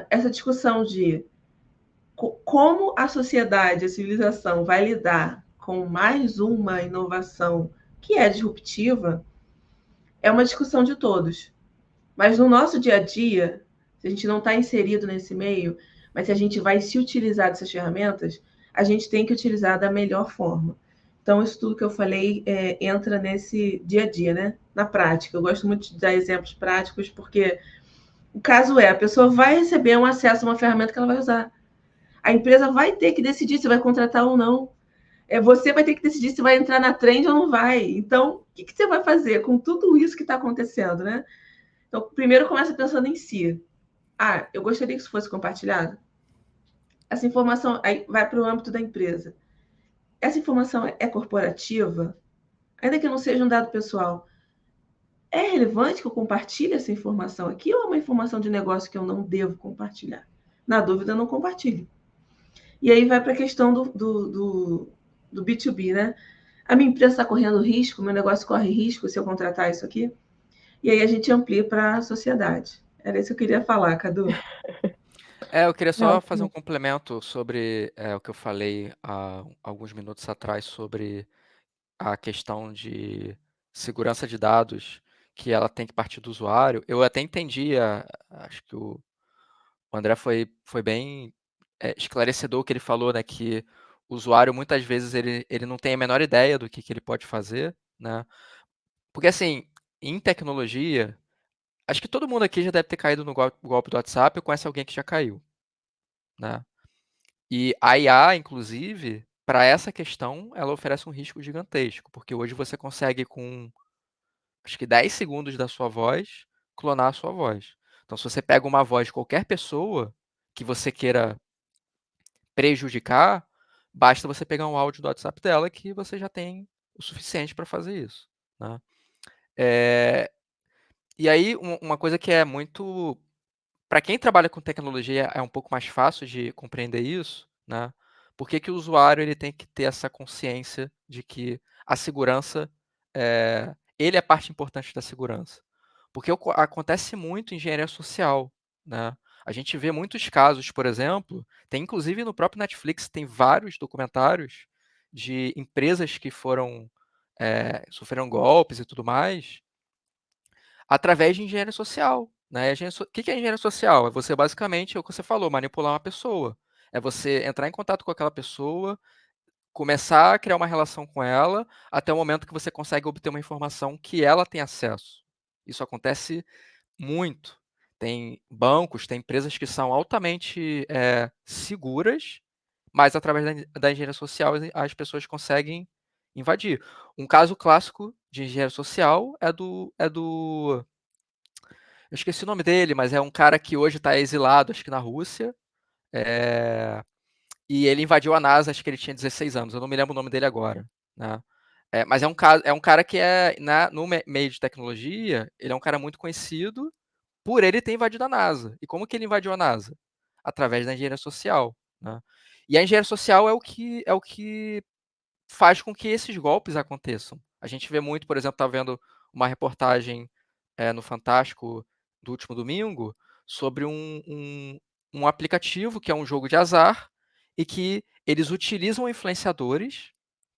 Essa discussão de como a sociedade, a civilização vai lidar com mais uma inovação que é disruptiva, é uma discussão de todos. Mas no nosso dia a dia, se a gente não está inserido nesse meio, mas se a gente vai se utilizar dessas ferramentas, a gente tem que utilizar da melhor forma. Então, isso tudo que eu falei entra nesse dia a dia, né? Na prática. Eu gosto muito de dar exemplos práticos, porque o caso a pessoa vai receber um acesso a uma ferramenta que ela vai usar. A empresa vai ter que decidir se vai contratar ou não. Você vai ter que decidir se vai entrar na trend ou não vai. Então, o que você vai fazer com tudo isso que está acontecendo, né? Então, primeiro começa pensando em si. Eu gostaria que isso fosse compartilhado. Essa informação aí vai para o âmbito da empresa. Essa informação é corporativa? Ainda que não seja um dado pessoal, é relevante que eu compartilhe essa informação aqui ou é uma informação de negócio que eu não devo compartilhar? Na dúvida, eu não compartilho. E aí vai para a questão do B2B, né? A minha empresa está correndo risco, meu negócio corre risco se eu contratar isso aqui? E aí a gente amplia para a sociedade. Era isso que eu queria falar, Cadu. Eu queria Não, só fazer um complemento sobre o que eu falei há alguns minutos atrás sobre a questão de segurança de dados, que ela tem que partir do usuário. Eu até entendi, acho que o André foi bem esclarecedor o que ele falou, né, que o usuário muitas vezes ele não tem a menor ideia do que ele pode fazer, né? Porque assim, em tecnologia, acho que todo mundo aqui já deve ter caído no golpe do WhatsApp ou conhece alguém que já caiu, né? E a IA, inclusive, para essa questão, ela oferece um risco gigantesco, porque hoje você consegue, com acho que 10 segundos da sua voz, clonar a sua voz. Então, se você pega uma voz de qualquer pessoa que você queira prejudicar, basta você pegar um áudio do WhatsApp dela que você já tem o suficiente para fazer isso, né? E aí, uma coisa que é muito... Para quem trabalha com tecnologia, é um pouco mais fácil de compreender isso, né? Por que que o usuário ele tem que ter essa consciência de que a segurança, ele é parte importante da segurança? Porque acontece muito em engenharia social, né? A gente vê muitos casos, por exemplo, tem inclusive no próprio Netflix, tem vários documentários de empresas que sofreram golpes e tudo mais, através de engenharia social, né? O que é engenharia social? É você basicamente, é o que você falou, manipular uma pessoa. É você entrar em contato com aquela pessoa, começar a criar uma relação com ela, até o momento que você consegue obter uma informação que ela tem acesso. Isso acontece muito. Tem bancos, tem empresas que são altamente seguras, mas através da engenharia social as pessoas conseguem invadir. Um caso clássico de engenharia social é do eu esqueci o nome dele, mas é um cara que hoje está exilado, acho que na Rússia. E ele invadiu a NASA, acho que ele tinha 16 anos. Eu não me lembro o nome dele agora, né? Mas é um cara que no meio de tecnologia, ele é um cara muito conhecido por ele ter invadido a NASA. E como que ele invadiu a NASA? Através da engenharia social, né? E a engenharia social é o que faz com que esses golpes aconteçam. A gente vê muito, por exemplo, tá vendo uma reportagem no Fantástico do último domingo sobre um aplicativo que é um jogo de azar e que eles utilizam influenciadores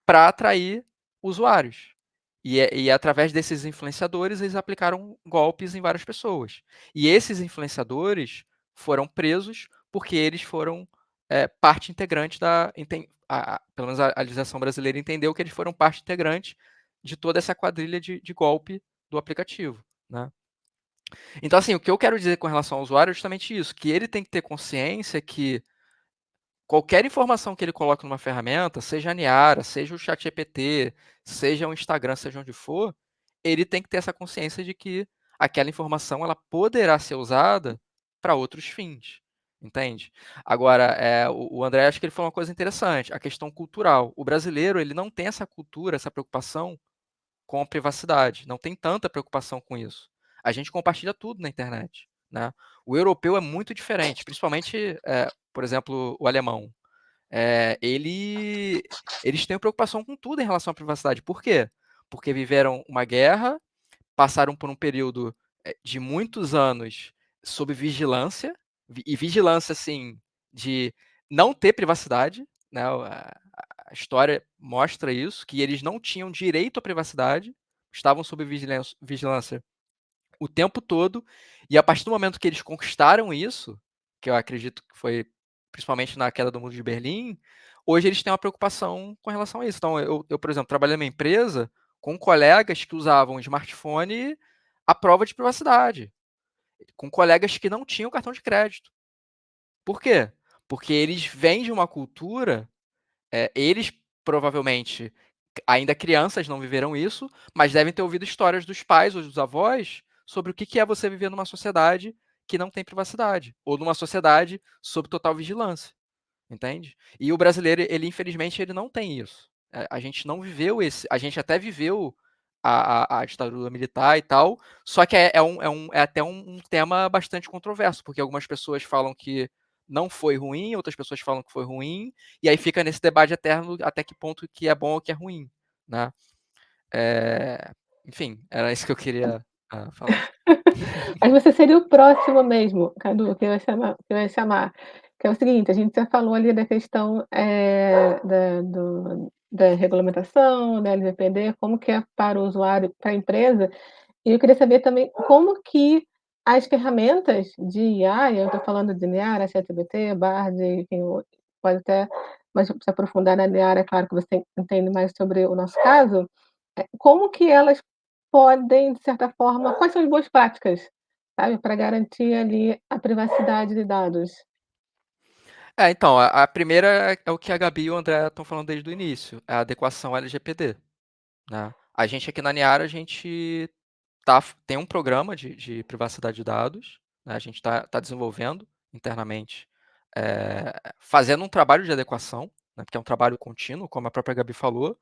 para atrair usuários. E através desses influenciadores, eles aplicaram golpes em várias pessoas. E esses influenciadores foram presos porque eles foram parte integrante pelo menos a legislação brasileira entendeu que eles foram parte integrante de toda essa quadrilha de golpe do aplicativo, né? Então, assim, o que eu quero dizer com relação ao usuário é justamente isso, que ele tem que ter consciência que qualquer informação que ele coloca numa ferramenta, seja a Niara, seja o ChatGPT, seja o Instagram, seja onde for, ele tem que ter essa consciência de que aquela informação ela poderá ser usada para outros fins, entende? Agora, o André, acho que ele falou uma coisa interessante, a questão cultural. O brasileiro ele não tem essa cultura, essa preocupação com a privacidade, não tem tanta preocupação com isso. a gente compartilha tudo na internet, né? O europeu é muito diferente, principalmente, por exemplo, o alemão. Eles têm preocupação com tudo em relação à privacidade. Por quê? Porque viveram uma guerra, passaram por um período de muitos anos sob vigilância, e vigilância, assim, de não ter privacidade, né? A história mostra isso, que eles não tinham direito à privacidade, estavam sob vigilância o tempo todo, e a partir do momento que eles conquistaram isso, que eu acredito que foi principalmente na queda do Muro de Berlim, hoje eles têm uma preocupação com relação a isso. Então, eu por exemplo, trabalhei numa empresa com colegas que usavam smartphone à prova de privacidade, com colegas que não tinham cartão de crédito. Por quê? Porque eles vêm de uma cultura, eles provavelmente, ainda crianças, não viveram isso, mas devem ter ouvido histórias dos pais ou dos avós sobre o que é você viver numa sociedade que não tem privacidade, ou numa sociedade sob total vigilância, entende? E o brasileiro, ele infelizmente, ele não tem isso. A gente não viveu esse. A gente até viveu a ditadura militar e tal, só que é até um tema bastante controverso, porque algumas pessoas falam que não foi ruim, outras pessoas falam que foi ruim, e aí fica nesse debate eterno até que ponto que é bom ou que é ruim, né? É, enfim, era isso que eu queria falar. Mas você seria o próximo mesmo, Cadu, que eu ia chamar, que é o seguinte, a gente já falou ali da questão, da regulamentação, da LGPD, como que é para o usuário, para a empresa, e eu queria saber também como que as ferramentas de IA, e eu estou falando de Niara, ChatGPT, Bard, enfim, pode até mais se aprofundar na Niara, é claro que você entende mais sobre o nosso caso, como que elas podem, de certa forma, quais são as boas práticas, sabe, para garantir ali a privacidade de dados? Então, a primeira é o que a Gabi e o André estão falando desde o início, é a adequação LGPD, né? A gente aqui na Niara, a gente tem um programa de privacidade de dados, né? A gente tá desenvolvendo internamente, fazendo um trabalho de adequação, né? Porque é um trabalho contínuo, como a própria Gabi falou,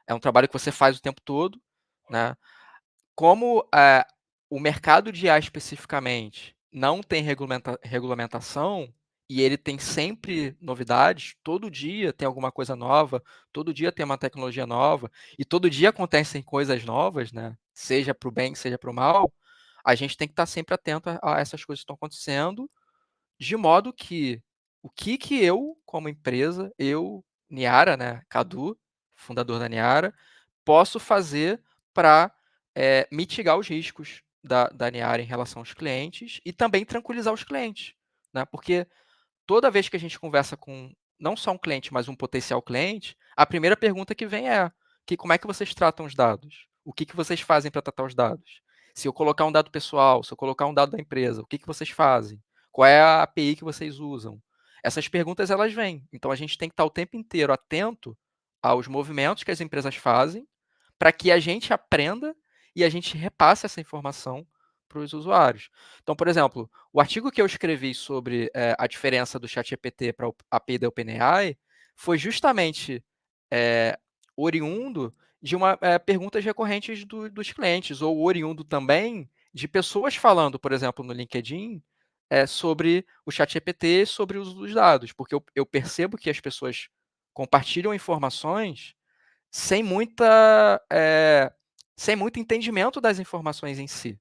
é um trabalho que você faz o tempo todo, né? Como o mercado de IA especificamente não tem regulamentação e ele tem sempre novidades, todo dia tem alguma coisa nova, todo dia tem uma tecnologia nova e todo dia acontecem coisas novas, né? Seja para o bem, seja para o mal, a gente tem que estar sempre atento a essas coisas que estão acontecendo, de modo que o que eu, como empresa, eu, Niara, né, Cadu, fundador da Niara, posso fazer para mitigar os riscos da Niara em relação aos clientes e também tranquilizar os clientes, né? Porque toda vez que a gente conversa com não só um cliente, mas um potencial cliente, a primeira pergunta que vem é: como é que vocês tratam os dados? O que vocês fazem para tratar os dados? Se eu colocar um dado pessoal, se eu colocar um dado da empresa, o que vocês fazem? Qual é a API que vocês usam? Essas perguntas elas vêm. Então a gente tem que estar o tempo inteiro atento aos movimentos que as empresas fazem para que a gente aprenda e a gente repasse essa informação para os usuários. Então, por exemplo, o artigo que eu escrevi sobre a diferença do ChatGPT para a API da OpenAI foi justamente é, oriundo de perguntas recorrentes dos clientes, ou oriundo também de pessoas falando, por exemplo, no LinkedIn, sobre o ChatGPT, sobre o uso dos dados, porque eu percebo que as pessoas compartilham informações sem sem muito entendimento das informações em si,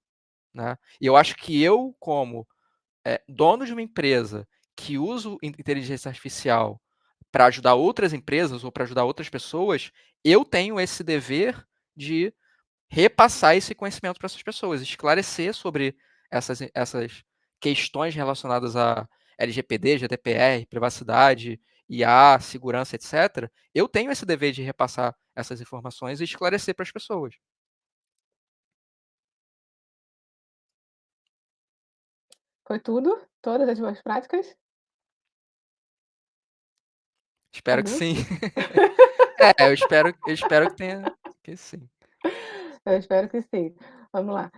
né? E eu acho que eu, como dono de uma empresa que uso inteligência artificial para ajudar outras empresas ou para ajudar outras pessoas, eu tenho esse dever de repassar esse conhecimento para essas pessoas, esclarecer sobre essas questões relacionadas a LGPD, GDPR, privacidade, IA, segurança, etc. Eu tenho esse dever de repassar essas informações e esclarecer para as pessoas. Foi tudo? Todas as boas práticas? Espero que Cadu? sim. Eu espero que tenha que sim. Eu espero que sim. Vamos lá.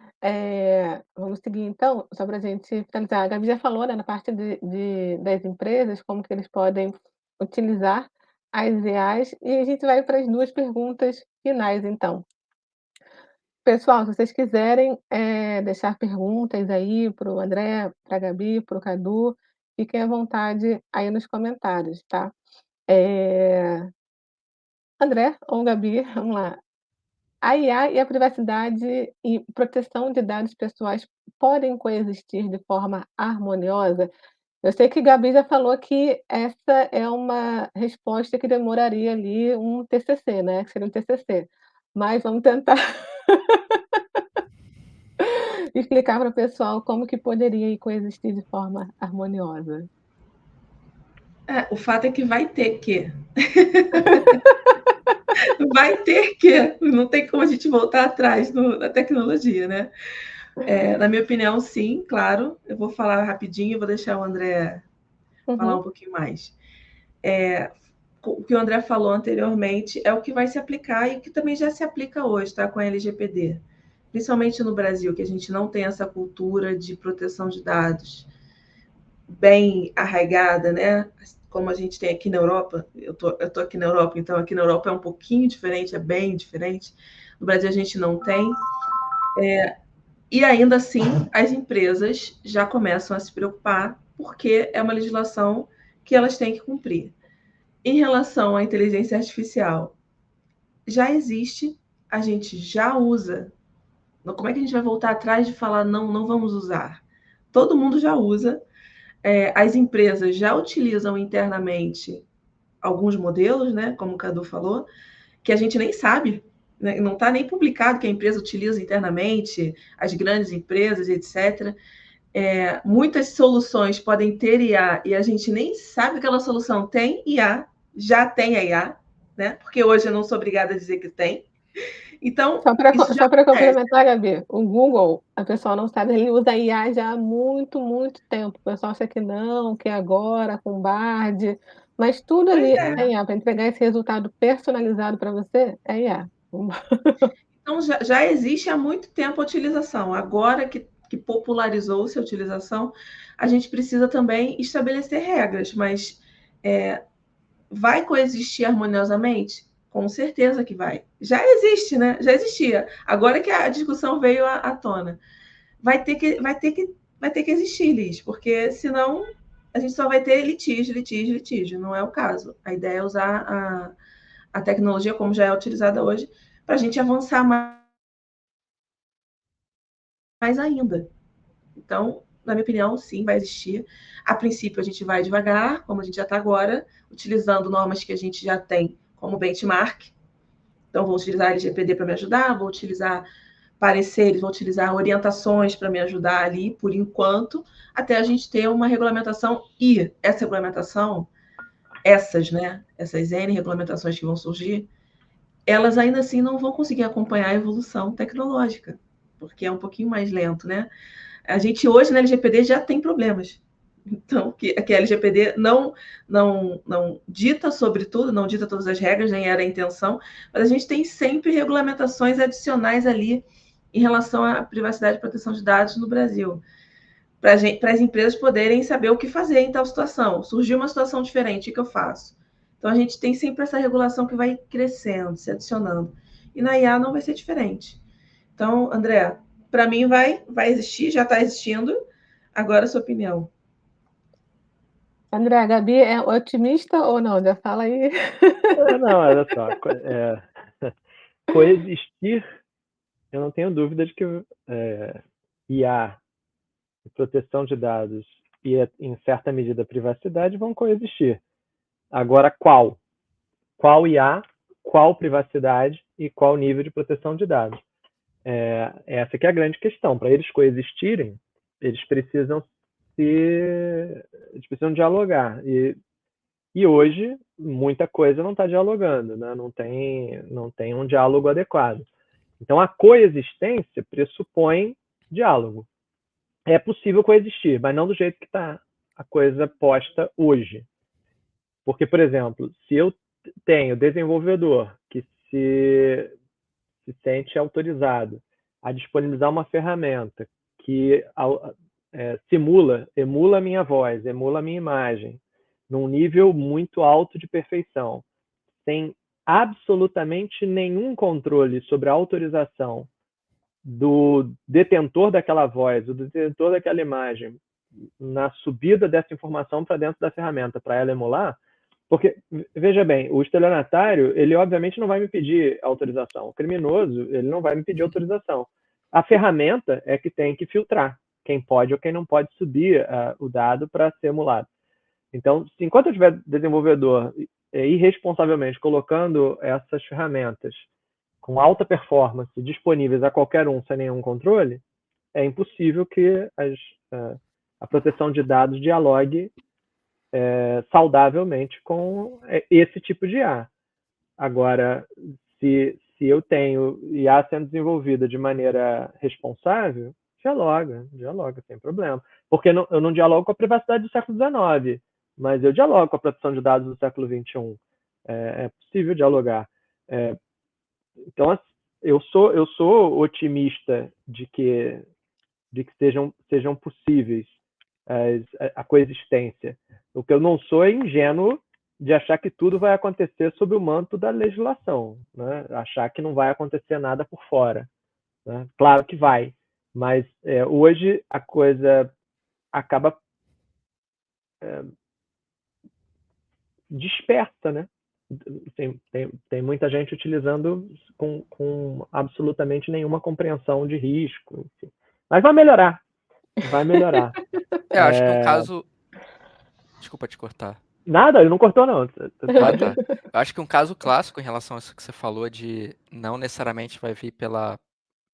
Vamos seguir então, só para a gente finalizar. A Gabi já falou, né, na parte das empresas, como que eles podem utilizar as IAs, e a gente vai para as 2 perguntas finais então. Pessoal, se vocês quiserem, deixar perguntas aí para o André, para a Gabi, para o Cadu, fiquem à vontade aí nos comentários, tá. Eh, André ou Gabi, vamos lá. A IA e a privacidade e proteção de dados pessoais podem coexistir de forma harmoniosa? Eu sei que Gabi já falou que essa é uma resposta que demoraria ali um TCC, né, que seria um TCC, mas vamos tentar explicar para o pessoal como que poderia aí coexistir de forma harmoniosa. O fato é que vai ter que. Vai ter que. Não tem como a gente voltar atrás na tecnologia, né? Na minha opinião, sim, claro. Eu vou falar rapidinho e vou deixar o André falar Uhum, um pouquinho mais. O que o André falou anteriormente é o que vai se aplicar e que também já se aplica hoje, tá? Com a LGPD. Principalmente no Brasil, que a gente não tem essa cultura de proteção de dados bem arraigada, né? Como a gente tem aqui na Europa. Eu tô aqui na Europa, então aqui na Europa é um pouquinho diferente, é bem diferente. No Brasil a gente não tem. E ainda assim, as empresas já começam a se preocupar, porque é uma legislação que elas têm que cumprir. Em relação à inteligência artificial, já existe, a gente já usa. Como é que a gente vai voltar atrás de falar não, não vamos usar? Todo mundo já usa. As empresas já utilizam internamente alguns modelos, né, como o Cadu falou, que a gente nem sabe, né, não está nem publicado que a empresa utiliza internamente, as grandes empresas, etc. Muitas soluções podem ter IA e a gente nem sabe que aquela solução tem IA, já tem a IA, né? Porque hoje eu não sou obrigada a dizer que tem. Então, isso já só para acontece. complementar, Gabi, o Google, a pessoa não sabe, ele usa IA já há muito, muito tempo. O pessoal acha que não, que é agora com Bard, mas tudo Pois ali é. é IA, para entregar esse resultado personalizado para você, é IA. Então, já existe há muito tempo a utilização. Agora que popularizou-se a utilização, a gente precisa também estabelecer regras, mas vai coexistir harmoniosamente? Com certeza que vai. Já existe, né? Já existia. Agora que a discussão veio à tona. Vai ter que existir, Liz, porque senão a gente só vai ter litígio, litígio, litígio. Não é o caso. A ideia é usar a tecnologia como já é utilizada hoje para a gente avançar mais ainda. Então, na minha opinião, sim, vai existir. A princípio, a gente vai devagar, como a gente já está agora, utilizando normas que a gente já tem como benchmark. Então, vou utilizar a LGPD para me ajudar, vou utilizar pareceres, vou utilizar orientações para me ajudar ali, por enquanto, até a gente ter uma regulamentação. E essa regulamentação, essas N regulamentações que vão surgir, elas ainda assim não vão conseguir acompanhar a evolução tecnológica, porque é um pouquinho mais lento, né? A gente hoje na LGPD já tem problemas. Então, que a LGPD não dita sobre tudo, não dita todas as regras, nem era a intenção, mas a gente tem sempre regulamentações adicionais ali em relação à privacidade e proteção de dados no Brasil, para as empresas poderem saber o que fazer em tal situação. Surgiu uma situação diferente, o que eu faço? Então, a gente tem sempre essa regulação que vai crescendo, se adicionando. E na IA não vai ser diferente. Então, André, para mim vai existir, já está existindo. Agora a sua opinião. André, a Gabi é otimista ou não? Já fala aí. Não, olha só. Coexistir, eu não tenho dúvida de que IA, proteção de dados e, em certa medida, privacidade vão coexistir. Agora, qual? Qual IA, qual privacidade e qual nível de proteção de dados? Essa que é a grande questão. Para eles coexistirem, eles precisam dialogar. E hoje, muita coisa não está dialogando, né? Não tem um diálogo adequado. Então, a coexistência pressupõe diálogo. É possível coexistir, mas não do jeito que está a coisa posta hoje. Porque, por exemplo, se eu tenho desenvolvedor que se sente autorizado a disponibilizar uma ferramenta que emula a minha voz, emula a minha imagem, num nível muito alto de perfeição, sem absolutamente nenhum controle sobre a autorização do detentor daquela voz, do detentor daquela imagem, na subida dessa informação para dentro da ferramenta, para ela emular, porque, veja bem, o estelionatário, ele obviamente não vai me pedir autorização. O criminoso, ele não vai me pedir autorização. A ferramenta é que tem que filtrar quem pode ou quem não pode subir o dado para ser emulado. Então, se enquanto eu tiver desenvolvedor irresponsavelmente colocando essas ferramentas com alta performance disponíveis a qualquer um sem nenhum controle, é impossível que a proteção de dados dialogue saudavelmente com esse tipo de IA. Agora, se eu tenho IA sendo desenvolvida de maneira responsável, dialoga sem problema. Porque eu não dialogo com a privacidade do século XIX, mas eu dialogo com a proteção de dados do século XXI. É possível dialogar. Então, eu sou otimista de que sejam possíveis a coexistência. O que eu não sou é ingênuo de achar que tudo vai acontecer sob o manto da legislação, né? Achar que não vai acontecer nada por fora, né? Claro que vai, mas hoje a coisa acaba dispersa, né? Tem muita gente utilizando com absolutamente nenhuma compreensão de risco, enfim. Mas vai melhorar. Acho que um caso... Desculpa te cortar. Nada, ele não cortou, não. Tá. Eu acho que um caso clássico em relação a isso que você falou de não necessariamente vai vir pela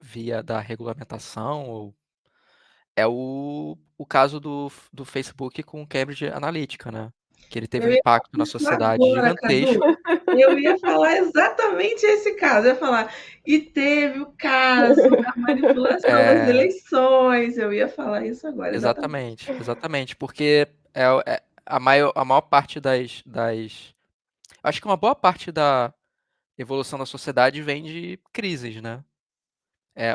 via da regulamentação é o caso do Facebook com Cambridge Analytica, né? Que ele teve um impacto na sociedade gigantesco. Eu ia falar exatamente esse caso. Eu ia falar, e teve o caso da manipulação das eleições. Eu ia falar isso agora. Exatamente. Porque a maior parte das... Acho que uma boa parte da evolução da sociedade vem de crises, né?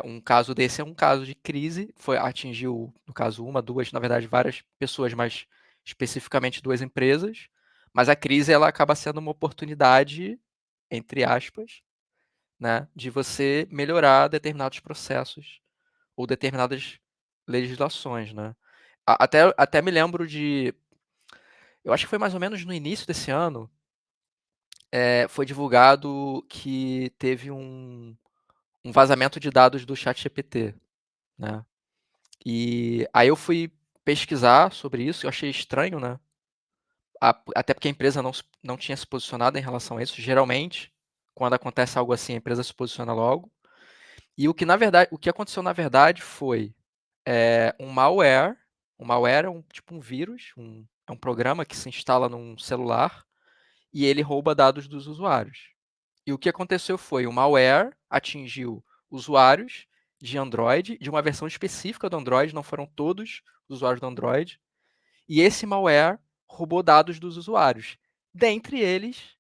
Um caso desse é um caso de crise, atingiu, no caso, duas, na verdade, várias pessoas, mas especificamente duas empresas. Mas a crise ela acaba sendo uma oportunidade, entre aspas, né, de você melhorar determinados processos ou determinadas legislações, né? Até me lembro eu acho que foi mais ou menos no início desse ano, foi divulgado que teve um vazamento de dados do ChatGPT, né? E aí eu fui pesquisar sobre isso, eu achei estranho, né? Até porque a empresa não tinha se posicionado em relação a isso. Geralmente, quando acontece algo assim, a empresa se posiciona logo. E o que aconteceu na verdade foi um malware. Um malware é tipo um vírus, é um programa que se instala num celular e ele rouba dados dos usuários. E o que aconteceu foi, o malware atingiu usuários de Android, de uma versão específica do Android, não foram todos os usuários do Android, e esse malware roubou dados dos usuários, dentre eles,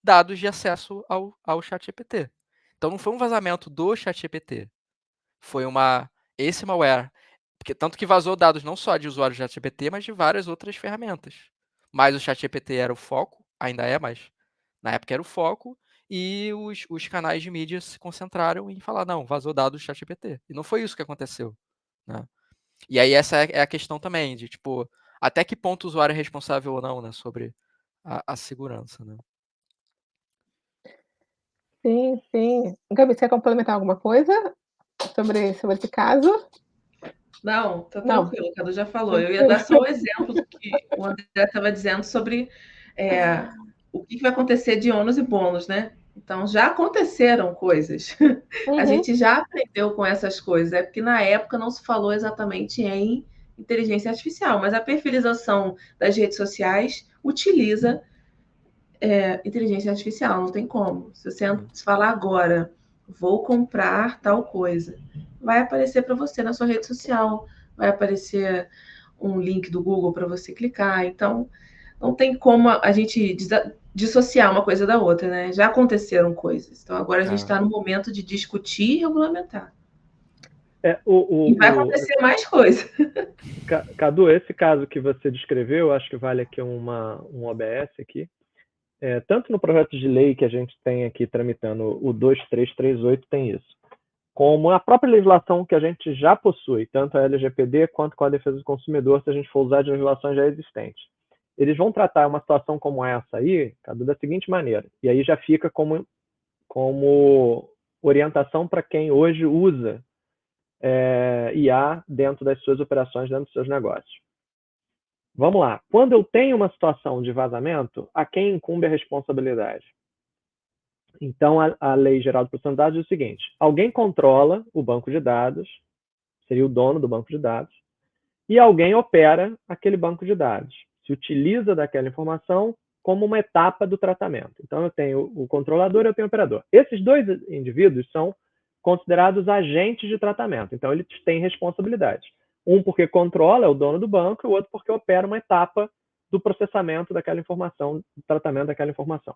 dados de acesso ao ChatGPT. Então não foi um vazamento do ChatGPT, foi esse malware, tanto que vazou dados não só de usuários do ChatGPT, mas de várias outras ferramentas. Mas o ChatGPT era o foco, ainda é, mas na época era o foco, e os canais de mídia se concentraram em falar, não, vazou dados do ChatGPT. E não foi isso que aconteceu, né? E aí essa é a questão também, de tipo, até que ponto o usuário é responsável ou não, né, sobre a segurança, né? Sim. Gabi, você quer complementar alguma coisa sobre esse caso? Não, tá Não. tranquilo, o Cadu já falou. Eu ia dar só o exemplo do que o André estava dizendo sobre o que vai acontecer de ônus e bônus, né? Então, já aconteceram coisas. A gente já aprendeu com essas coisas. É porque na época não se falou exatamente em inteligência artificial, mas a perfilização das redes sociais utiliza inteligência artificial, não tem como. Se você falar agora, vou comprar tal coisa, vai aparecer para você na sua rede social, vai aparecer um link do Google para você clicar. Então, não tem como a gente dissociar uma coisa da outra, né? Já aconteceram coisas. Então, agora a gente está no momento de discutir e regulamentar. E vai acontecer mais coisa. Cadu, esse caso que você descreveu, acho que vale aqui um OBS aqui. Tanto no projeto de lei que a gente tem aqui tramitando, o 2338 tem isso. como a própria legislação que a gente já possui, tanto a LGPD quanto com a defesa do consumidor, se a gente for usar de legislações já existentes. Eles vão tratar uma situação como essa aí, Cadu, da seguinte maneira, e aí já fica como orientação para quem hoje usa IA dentro das suas operações, dentro dos seus negócios. Vamos lá. Quando eu tenho uma situação de vazamento, a quem incumbe a responsabilidade? Então, a Lei Geral de Proteção de Dados diz o seguinte: alguém controla o banco de dados, seria o dono do banco de dados, e alguém opera aquele banco de dados, se utiliza daquela informação como uma etapa do tratamento. Então, eu tenho o controlador e eu tenho o operador. Esses dois indivíduos são considerados agentes de tratamento, então eles têm responsabilidade. Um porque controla, é o dono do banco, e o outro porque opera uma etapa do processamento daquela informação, do tratamento daquela informação.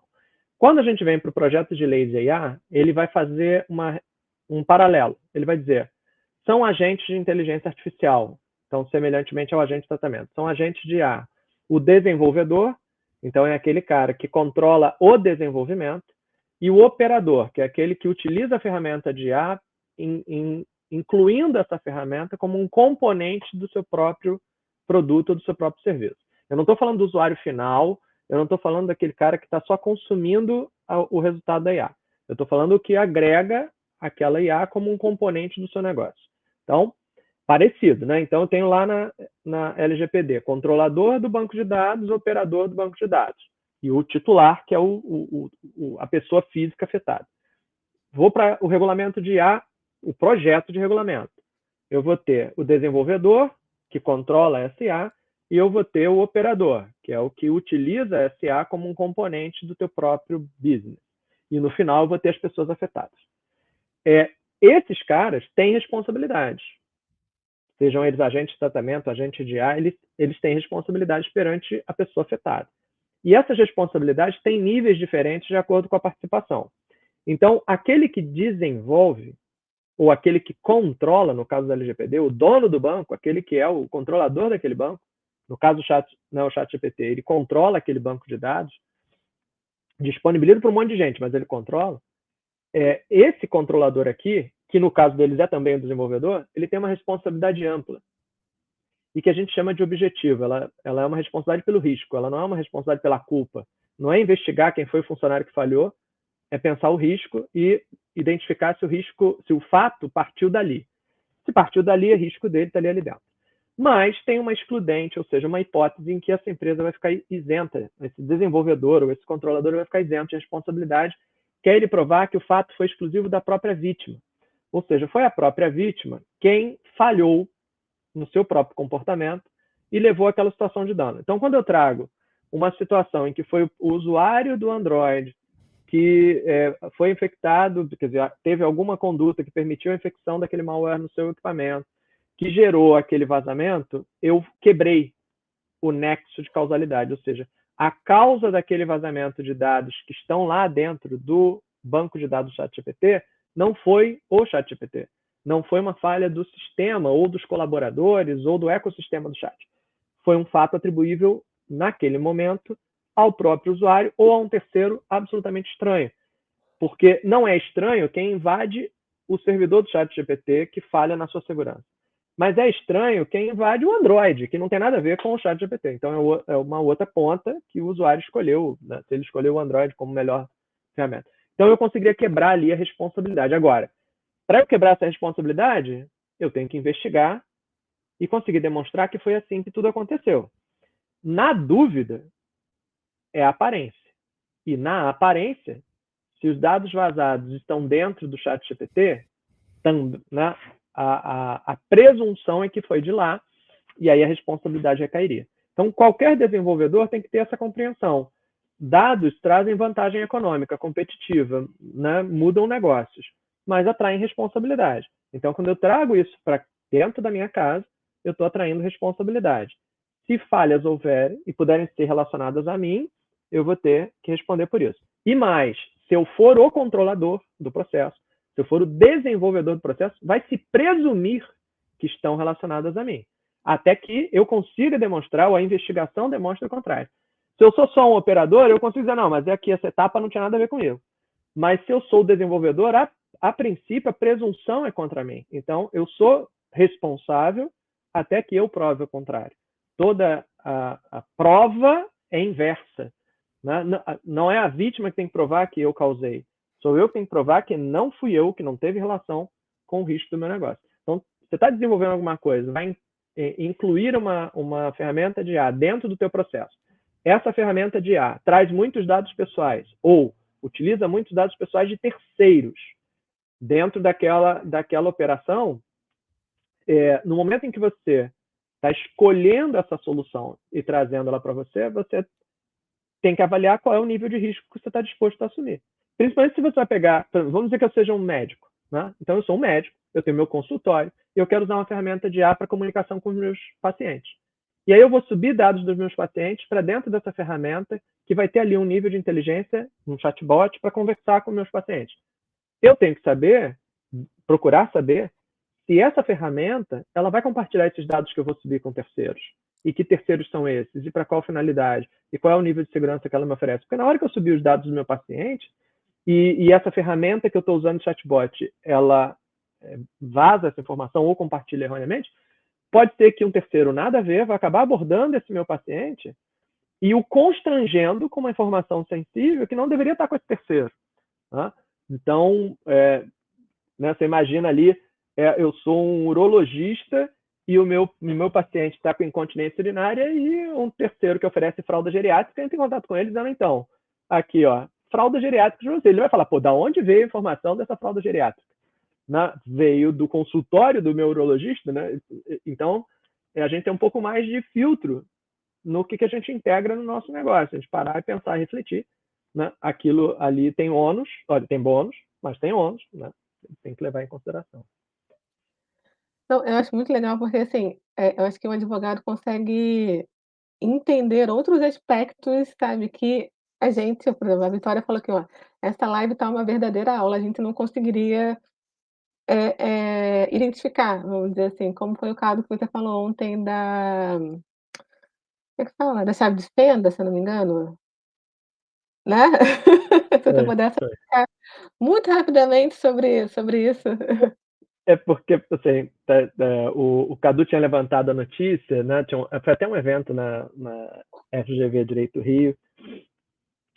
Quando a gente vem para o projeto de lei de IA, ele vai fazer um paralelo. Ele vai dizer, são agentes de inteligência artificial, então, semelhantemente ao agente de tratamento. São agentes de IA. O desenvolvedor, então, é aquele cara que controla o desenvolvimento, e o operador, que é aquele que utiliza a ferramenta de IA, incluindo essa ferramenta como um componente do seu próprio produto ou do seu próprio serviço. Eu não estou falando do usuário final, eu não estou falando daquele cara que está só consumindo o resultado da IA. Eu estou falando o que agrega aquela IA como um componente do seu negócio. Então, parecido, né? Então, eu tenho lá na LGPD, controlador do banco de dados, operador do banco de dados. E o titular, que é a pessoa física afetada. Vou para o regulamento de IA, o projeto de regulamento. Eu vou ter o desenvolvedor, que controla essa IA, e eu vou ter o operador, que é o que utiliza a SA como um componente do teu próprio business. E no final eu vou ter as pessoas afetadas. Esses caras têm responsabilidades. Sejam eles agentes de tratamento, agentes de IA, eles têm responsabilidades perante a pessoa afetada. E essas responsabilidades têm níveis diferentes de acordo com a participação. Então, aquele que desenvolve, ou aquele que controla, no caso da LGPD, o dono do banco, aquele que é o controlador daquele banco, no caso não é o ChatGPT, ele controla aquele banco de dados, disponibiliza para um monte de gente, mas ele controla. Esse controlador aqui, que no caso deles é também o desenvolvedor, ele tem uma responsabilidade ampla e que a gente chama de objetivo. Ela é uma responsabilidade pelo risco, ela não é uma responsabilidade pela culpa. Não é investigar quem foi o funcionário que falhou, é pensar o risco e identificar se o fato partiu dali. Se partiu dali, é risco dele, está ali dentro. Mas tem uma excludente, ou seja, uma hipótese em que essa empresa vai ficar isenta, esse desenvolvedor ou esse controlador vai ficar isento de responsabilidade, que é ele provar que o fato foi exclusivo da própria vítima. Ou seja, foi a própria vítima quem falhou no seu próprio comportamento e levou àquela situação de dano. Então, quando eu trago uma situação em que foi o usuário do Android que foi infectado, quer dizer, teve alguma conduta que permitiu a infecção daquele malware no seu equipamento, que gerou aquele vazamento, eu quebrei o nexo de causalidade, ou seja, a causa daquele vazamento de dados que estão lá dentro do banco de dados do ChatGPT não foi o ChatGPT, não foi uma falha do sistema ou dos colaboradores ou do ecossistema do chat. Foi um fato atribuível, naquele momento, ao próprio usuário ou a um terceiro absolutamente estranho. Porque não é estranho quem invade o servidor do ChatGPT que falha na sua segurança. Mas é estranho quem invade o Android, que não tem nada a ver com o ChatGPT. Então, é uma outra ponta que o usuário escolheu, né? Se ele escolheu o Android como melhor ferramenta. Então, eu conseguiria quebrar ali a responsabilidade. Agora, para eu quebrar essa responsabilidade, eu tenho que investigar e conseguir demonstrar que foi assim que tudo aconteceu. Na dúvida, é a aparência. E na aparência, se os dados vazados estão dentro do ChatGPT, né, a presunção é que foi de lá, e aí a responsabilidade recairia. Então, qualquer desenvolvedor tem que ter essa compreensão. Dados trazem vantagem econômica, competitiva, né, mudam negócios, mas atraem responsabilidade. Então, quando eu trago isso para dentro da minha casa, eu estou atraindo responsabilidade. Se falhas houverem e puderem ser relacionadas a mim, eu vou ter que responder por isso. E mais, se eu for o controlador do processo, se eu for o desenvolvedor do processo, vai se presumir que estão relacionadas a mim, até que eu consiga demonstrar, ou a investigação demonstre o contrário. Se eu sou só um operador, eu consigo dizer, não, mas aqui essa etapa não tinha nada a ver comigo. Mas se eu sou o desenvolvedor, a a princípio, a presunção é contra mim. Então, eu sou responsável até que eu prove o contrário. Toda a prova é inversa. Né? Não é a vítima que tem que provar que eu causei. Sou eu que tenho que provar que não fui eu, que não teve relação com o risco do meu negócio. Então, você está desenvolvendo alguma coisa, vai incluir uma ferramenta de IA dentro do teu processo. Essa ferramenta de IA traz muitos dados pessoais ou utiliza muitos dados pessoais de terceiros dentro daquela operação. No momento em que você está escolhendo essa solução e trazendo ela para você, você tem que avaliar qual é o nível de risco que você está disposto a assumir. Principalmente se você vai pegar, vamos dizer que eu seja um médico, né? Então eu sou um médico, eu tenho meu consultório e eu quero usar uma ferramenta de IA para comunicação com os meus pacientes. E aí eu vou subir dados dos meus pacientes para dentro dessa ferramenta que vai ter ali um nível de inteligência, um chatbot, para conversar com meus pacientes. Eu tenho que saber, procurar saber, se essa ferramenta ela vai compartilhar esses dados que eu vou subir com terceiros. E que terceiros são esses? E para qual finalidade? E qual é o nível de segurança que ela me oferece? Porque na hora que eu subir os dados do meu paciente, e essa ferramenta que eu estou usando, o chatbot, ela vaza essa informação ou compartilha erroneamente, pode ser que um terceiro nada a ver vai acabar abordando esse meu paciente e o constrangendo com uma informação sensível que não deveria estar com esse terceiro. Tá? Então, né, você imagina ali, eu sou um urologista e o meu paciente está com incontinência urinária e um terceiro que oferece fralda geriátrica entra em contato com ele dizendo, então, aqui, ó, fralda geriátrica de você. Ele vai falar, pô, da onde veio a informação dessa fralda geriátrica? Veio do consultório do meu urologista, né? Então, a gente tem um pouco mais de filtro no que a gente integra no nosso negócio. A gente parar e pensar e refletir, né? Aquilo ali tem ônus, olha, tem bônus, mas tem ônus, né? Tem que levar em consideração. Não, eu acho muito legal porque, assim, eu acho que o advogado consegue entender outros aspectos, sabe, que a gente, por exemplo, a Vitória falou que: "Ó, essa live tá uma verdadeira aula", a gente não conseguiria, identificar, vamos dizer assim, como foi o caso que você falou ontem da como é que fala? Da chave de fenda, se eu não me engano, né? Se você pudesse explicar muito rapidamente sobre isso. Porque, assim, o Cadu tinha levantado a notícia, né? Foi até um evento na FGV Direito Rio,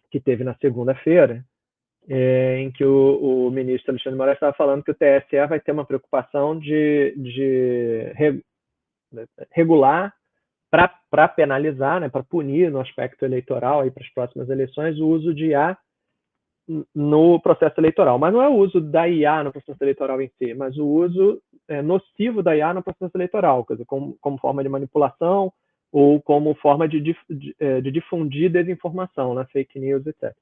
que teve na segunda-feira, em que o ministro Alexandre de Moraes estava falando que o TSE vai ter uma preocupação de regular para penalizar, né, para punir no aspecto eleitoral para as próximas eleições o uso de IA no processo eleitoral. Mas não é o uso da IA no processo eleitoral em si, mas o uso nocivo da IA no processo eleitoral, quer dizer, como forma de manipulação ou como forma de difundir desinformação, né, fake news, etc.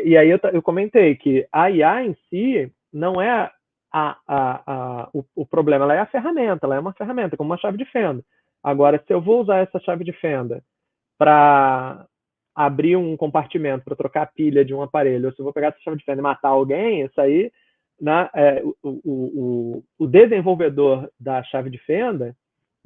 E aí eu comentei que a IA em si não é o problema, ela é a ferramenta, ela é uma ferramenta, como uma chave de fenda. Agora, se eu vou usar essa chave de fenda para abrir um compartimento, para trocar a pilha de um aparelho, ou se eu vou pegar essa chave de fenda e matar alguém, isso aí, né, o desenvolvedor da chave de fenda,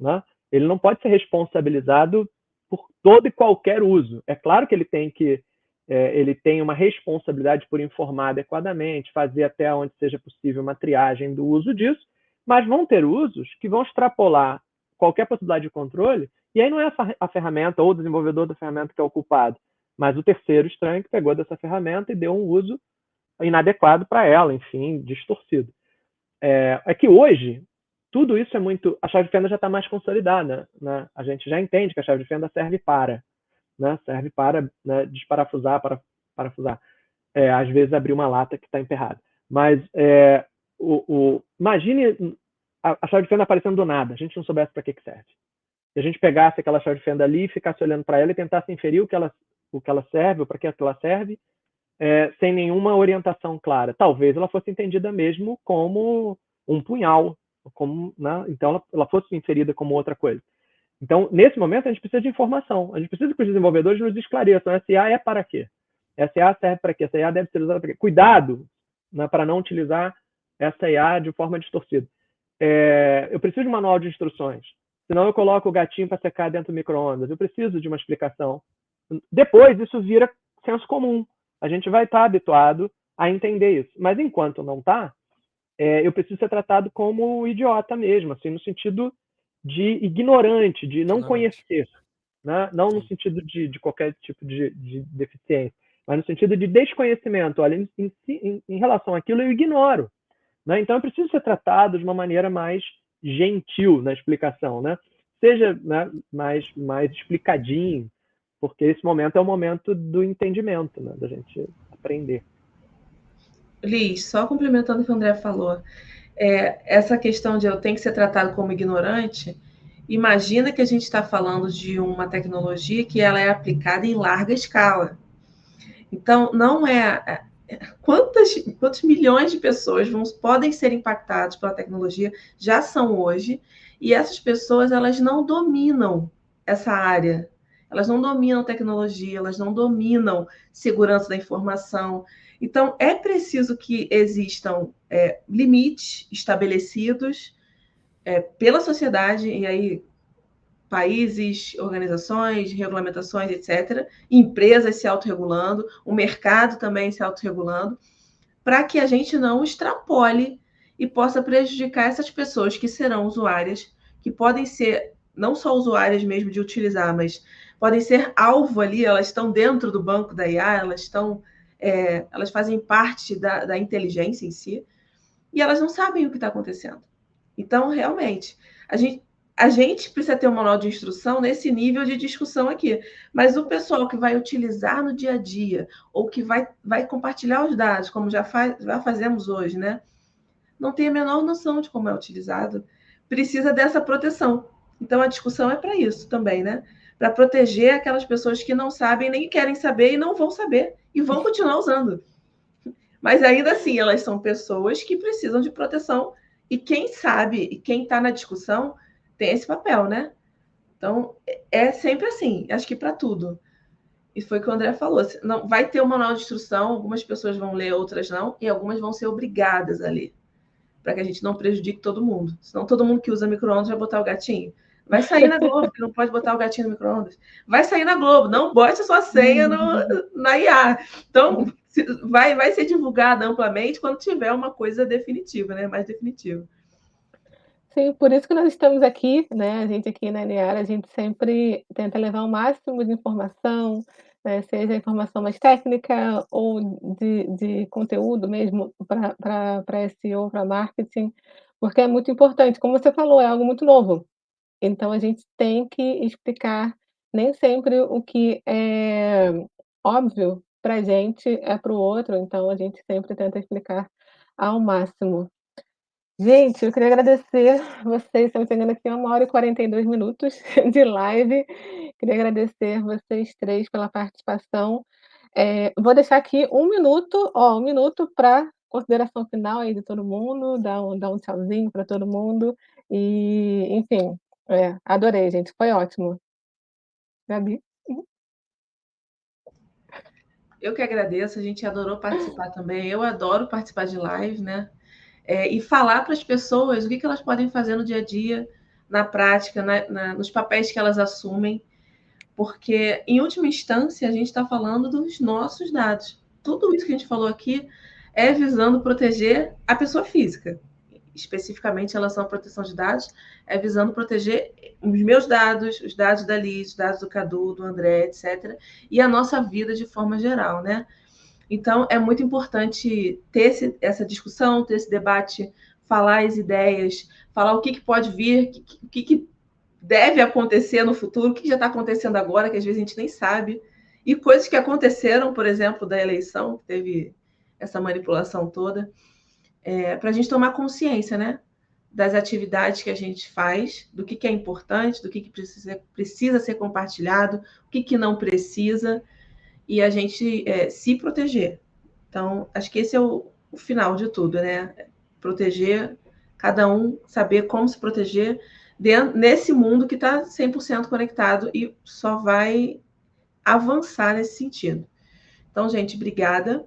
né, ele não pode ser responsabilizado por todo e qualquer uso. É claro que ele tem uma responsabilidade por informar adequadamente, fazer até onde seja possível uma triagem do uso disso, mas vão ter usos que vão extrapolar qualquer possibilidade de controle, e aí não é a ferramenta ou o desenvolvedor da ferramenta que é o culpado, mas o terceiro estranho que pegou dessa ferramenta e deu um uso inadequado para ela, enfim, distorcido. É que hoje, tudo isso é muito... A chave de fenda já está mais consolidada, né? A gente já entende que a chave de fenda serve para, né? Serve para, né, desparafusar, para parafusar. Às vezes abrir uma lata que está emperrada. Mas imagine a chave de fenda aparecendo do nada, a gente não soubesse para que serve. Se a gente pegasse aquela chave de fenda ali e ficasse olhando para ela e tentasse inferir o que ela serve, ou para que ela serve, sem nenhuma orientação clara. Talvez ela fosse entendida mesmo como um punhal, né? Então ela fosse inferida como outra coisa. Então, nesse momento, a gente precisa de informação. A gente precisa que os desenvolvedores nos esclareçam. Essa IA é para quê? Essa IA serve para quê? Essa IA deve ser usada para quê? Cuidado, né, para não utilizar essa IA de forma distorcida. Eu preciso de um manual de instruções. Senão eu coloco o gatinho para secar dentro do micro-ondas. Eu preciso de uma explicação. Depois, isso vira senso comum. A gente vai estar habituado a entender isso. Mas enquanto não está, eu preciso ser tratado como idiota mesmo, assim, no sentido de ignorante, de não conhecer, né? Não no sentido de qualquer tipo de deficiência, mas no sentido de desconhecimento. Olha, em relação àquilo, eu ignoro, né? Então, eu preciso ser tratado de uma maneira mais gentil na explicação, né? Seja, né, mais explicadinho, porque esse momento é o momento do entendimento, né? Da gente aprender. Liz, só complementando o que o André falou, essa questão de eu tenho que ser tratado como ignorante, imagina que a gente está falando de uma tecnologia que ela é aplicada em larga escala. Então, não é... Quantos milhões de pessoas podem ser impactadas pela tecnologia, já são hoje, e essas pessoas elas não dominam essa área, elas não dominam tecnologia, elas não dominam segurança da informação. Então, é preciso que existam limites estabelecidos pela sociedade, e aí países, organizações, regulamentações, etc., empresas se autorregulando, o mercado também se autorregulando, para que a gente não extrapole e possa prejudicar essas pessoas que serão usuárias, que podem ser não só usuárias mesmo de utilizar, mas podem ser alvo ali, elas estão dentro do banco da IA, elas fazem parte da inteligência em si, e elas não sabem o que está acontecendo. Então, realmente, a gente precisa ter um manual de instrução nesse nível de discussão aqui. Mas o pessoal que vai utilizar no dia a dia, ou que vai compartilhar os dados, como já fazemos hoje, né? Não tem a menor noção de como é utilizado. Precisa dessa proteção. Então, a discussão é para isso também, né? Para proteger aquelas pessoas que não sabem, nem querem saber e não vão saber, e vão continuar usando. Mas ainda assim, elas são pessoas que precisam de proteção. E quem sabe, e quem está na discussão, tem esse papel, né? Então, é sempre assim, acho que para tudo. E foi o que o André falou. Não, vai ter um manual de instrução, algumas pessoas vão ler, outras não, e algumas vão ser obrigadas a ler, para que a gente não prejudique todo mundo. Senão todo mundo que usa micro-ondas vai botar o gatinho. Vai sair na Globo, que não pode botar o gatinho no micro-ondas. Vai sair na Globo, não bote a sua senha na IA. Então, vai ser divulgada amplamente quando tiver uma coisa definitiva, né? Mais definitiva. Sim, por isso que nós estamos aqui, né, a gente aqui na NEAR, a gente sempre tenta levar o máximo de informação, né, seja informação mais técnica ou de conteúdo mesmo para SEO, para marketing, porque é muito importante. Como você falou, é algo muito novo, então a gente tem que explicar, nem sempre o que é óbvio para a gente é para o outro, então a gente sempre tenta explicar ao máximo. Gente, eu queria agradecer vocês, estamos chegando aqui a 1 hora e 42 minutos de live. Queria agradecer vocês 3 pela participação. Vou deixar aqui 1 minuto, 1 minuto para consideração final aí de todo mundo, dar um tchauzinho para todo mundo e, enfim, adorei, gente, foi ótimo. Gabi? Eu que agradeço, a gente adorou participar também. Eu adoro participar de live, né? E falar para as pessoas o que elas podem fazer no dia a dia, na prática, nos papéis que elas assumem, porque, em última instância, a gente está falando dos nossos dados. Tudo isso que a gente falou aqui é visando proteger a pessoa física, especificamente em relação à proteção de dados, é visando proteger os meus dados, os dados da Liz, os dados do Cadu, do André, etc., e a nossa vida de forma geral, né? Então, é muito importante ter essa discussão, ter esse debate, falar as ideias, falar o que pode vir, o que deve acontecer no futuro, o que já está acontecendo agora, que às vezes a gente nem sabe, e coisas que aconteceram, por exemplo, da eleição, que teve essa manipulação toda, para a gente tomar consciência, né? Das atividades que a gente faz, do que é importante, do que precisa ser compartilhado, o que não precisa, e a gente se proteger. Então, acho que esse é o final de tudo, né? Proteger, cada um saber como se proteger nesse mundo que está 100% conectado e só vai avançar nesse sentido. Então, gente, obrigada.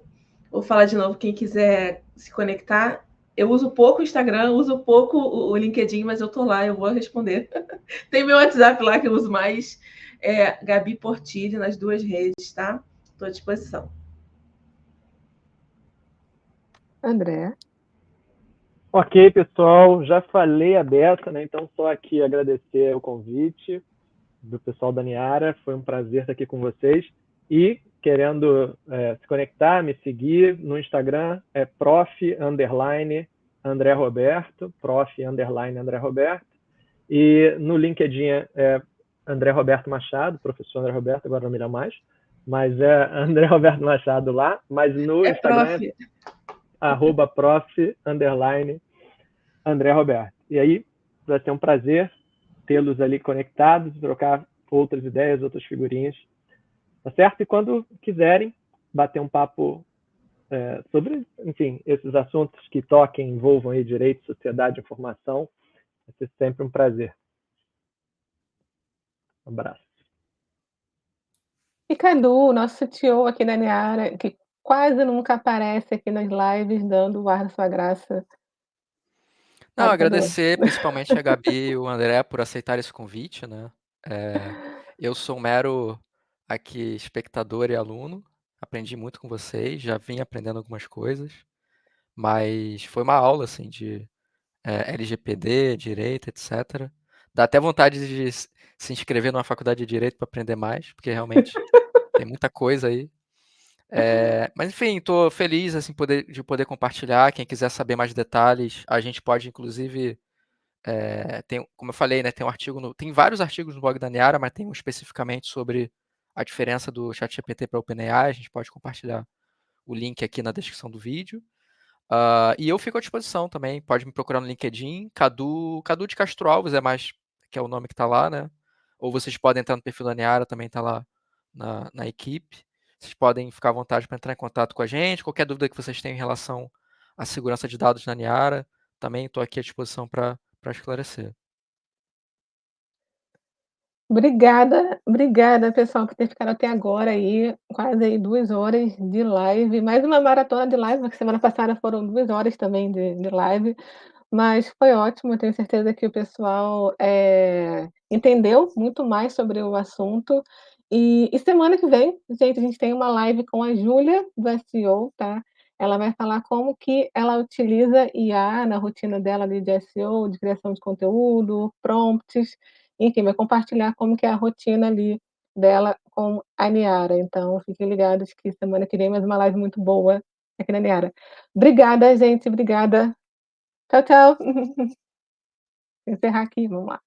Vou falar de novo, quem quiser se conectar, eu uso pouco o Instagram, uso pouco o LinkedIn, mas eu tô lá, eu vou responder. Tem meu WhatsApp lá que eu uso mais, Gabi Portilho, nas 2 redes, tá? Estou à disposição. André. Ok, pessoal, já falei a beça, né? Então só aqui agradecer o convite do pessoal da Niara, foi um prazer estar aqui com vocês. E querendo se conectar, me seguir no Instagram é prof_André Roberto, prof_André Roberto. E no LinkedIn é André Roberto Machado, professor André Roberto, agora não me lembro mais, mas é André Roberto Machado lá, mas no É Instagram prof. é @prof_André Roberto. E aí vai ser um prazer tê-los ali conectados, trocar outras ideias, outras figurinhas, tá certo? E quando quiserem bater um papo sobre, enfim, esses assuntos que toquem, envolvam aí direito, sociedade, informação, vai ser sempre um prazer. Um abraço. E Cadu, nosso CTO aqui da Niara, que quase nunca aparece aqui nas lives dando o ar da sua graça. Não, Fala, Cadu. agradecer principalmente a Gabi e o André por aceitar esse convite, né? Eu sou um mero aqui espectador e aluno, aprendi muito com vocês, já vim aprendendo algumas coisas, mas foi uma aula assim de LGPD, direito, etc. Dá até vontade de se inscrever numa faculdade de direito para aprender mais, porque realmente tem muita coisa aí. Mas enfim, estou feliz assim de poder compartilhar. Quem quiser saber mais detalhes, a gente pode inclusive como eu falei, né, tem vários artigos no blog da Niara, mas tem um especificamente sobre a diferença do ChatGPT para o OpenAI. A gente pode compartilhar o link aqui na descrição do vídeo. E eu fico à disposição também. Pode me procurar no LinkedIn. Cadu de Castro Alves que é o nome que está lá, né? Ou vocês podem entrar no perfil da Niara, também está lá na equipe. Vocês podem ficar à vontade para entrar em contato com a gente. Qualquer dúvida que vocês tenham em relação à segurança de dados na Niara, também estou aqui à disposição para esclarecer. Obrigada, obrigada, pessoal, por ter ficado até agora aí, quase aí 2 horas de live, mais uma maratona de live, porque semana passada foram 2 horas também de live. Mas foi ótimo, eu tenho certeza que o pessoal, entendeu muito mais sobre o assunto. E semana que vem, gente, a gente tem uma live com a Júlia, do SEO, tá. Ela vai falar como que ela utiliza IA na rotina dela ali de SEO, de criação de conteúdo, prompts, enfim, vai compartilhar como que é a rotina ali dela com a Niara. Então fiquem ligados que semana que vem mais uma live muito boa aqui na Niara. Obrigada, gente, obrigada. Tchau, tchau. Encerrar aqui, vamos lá.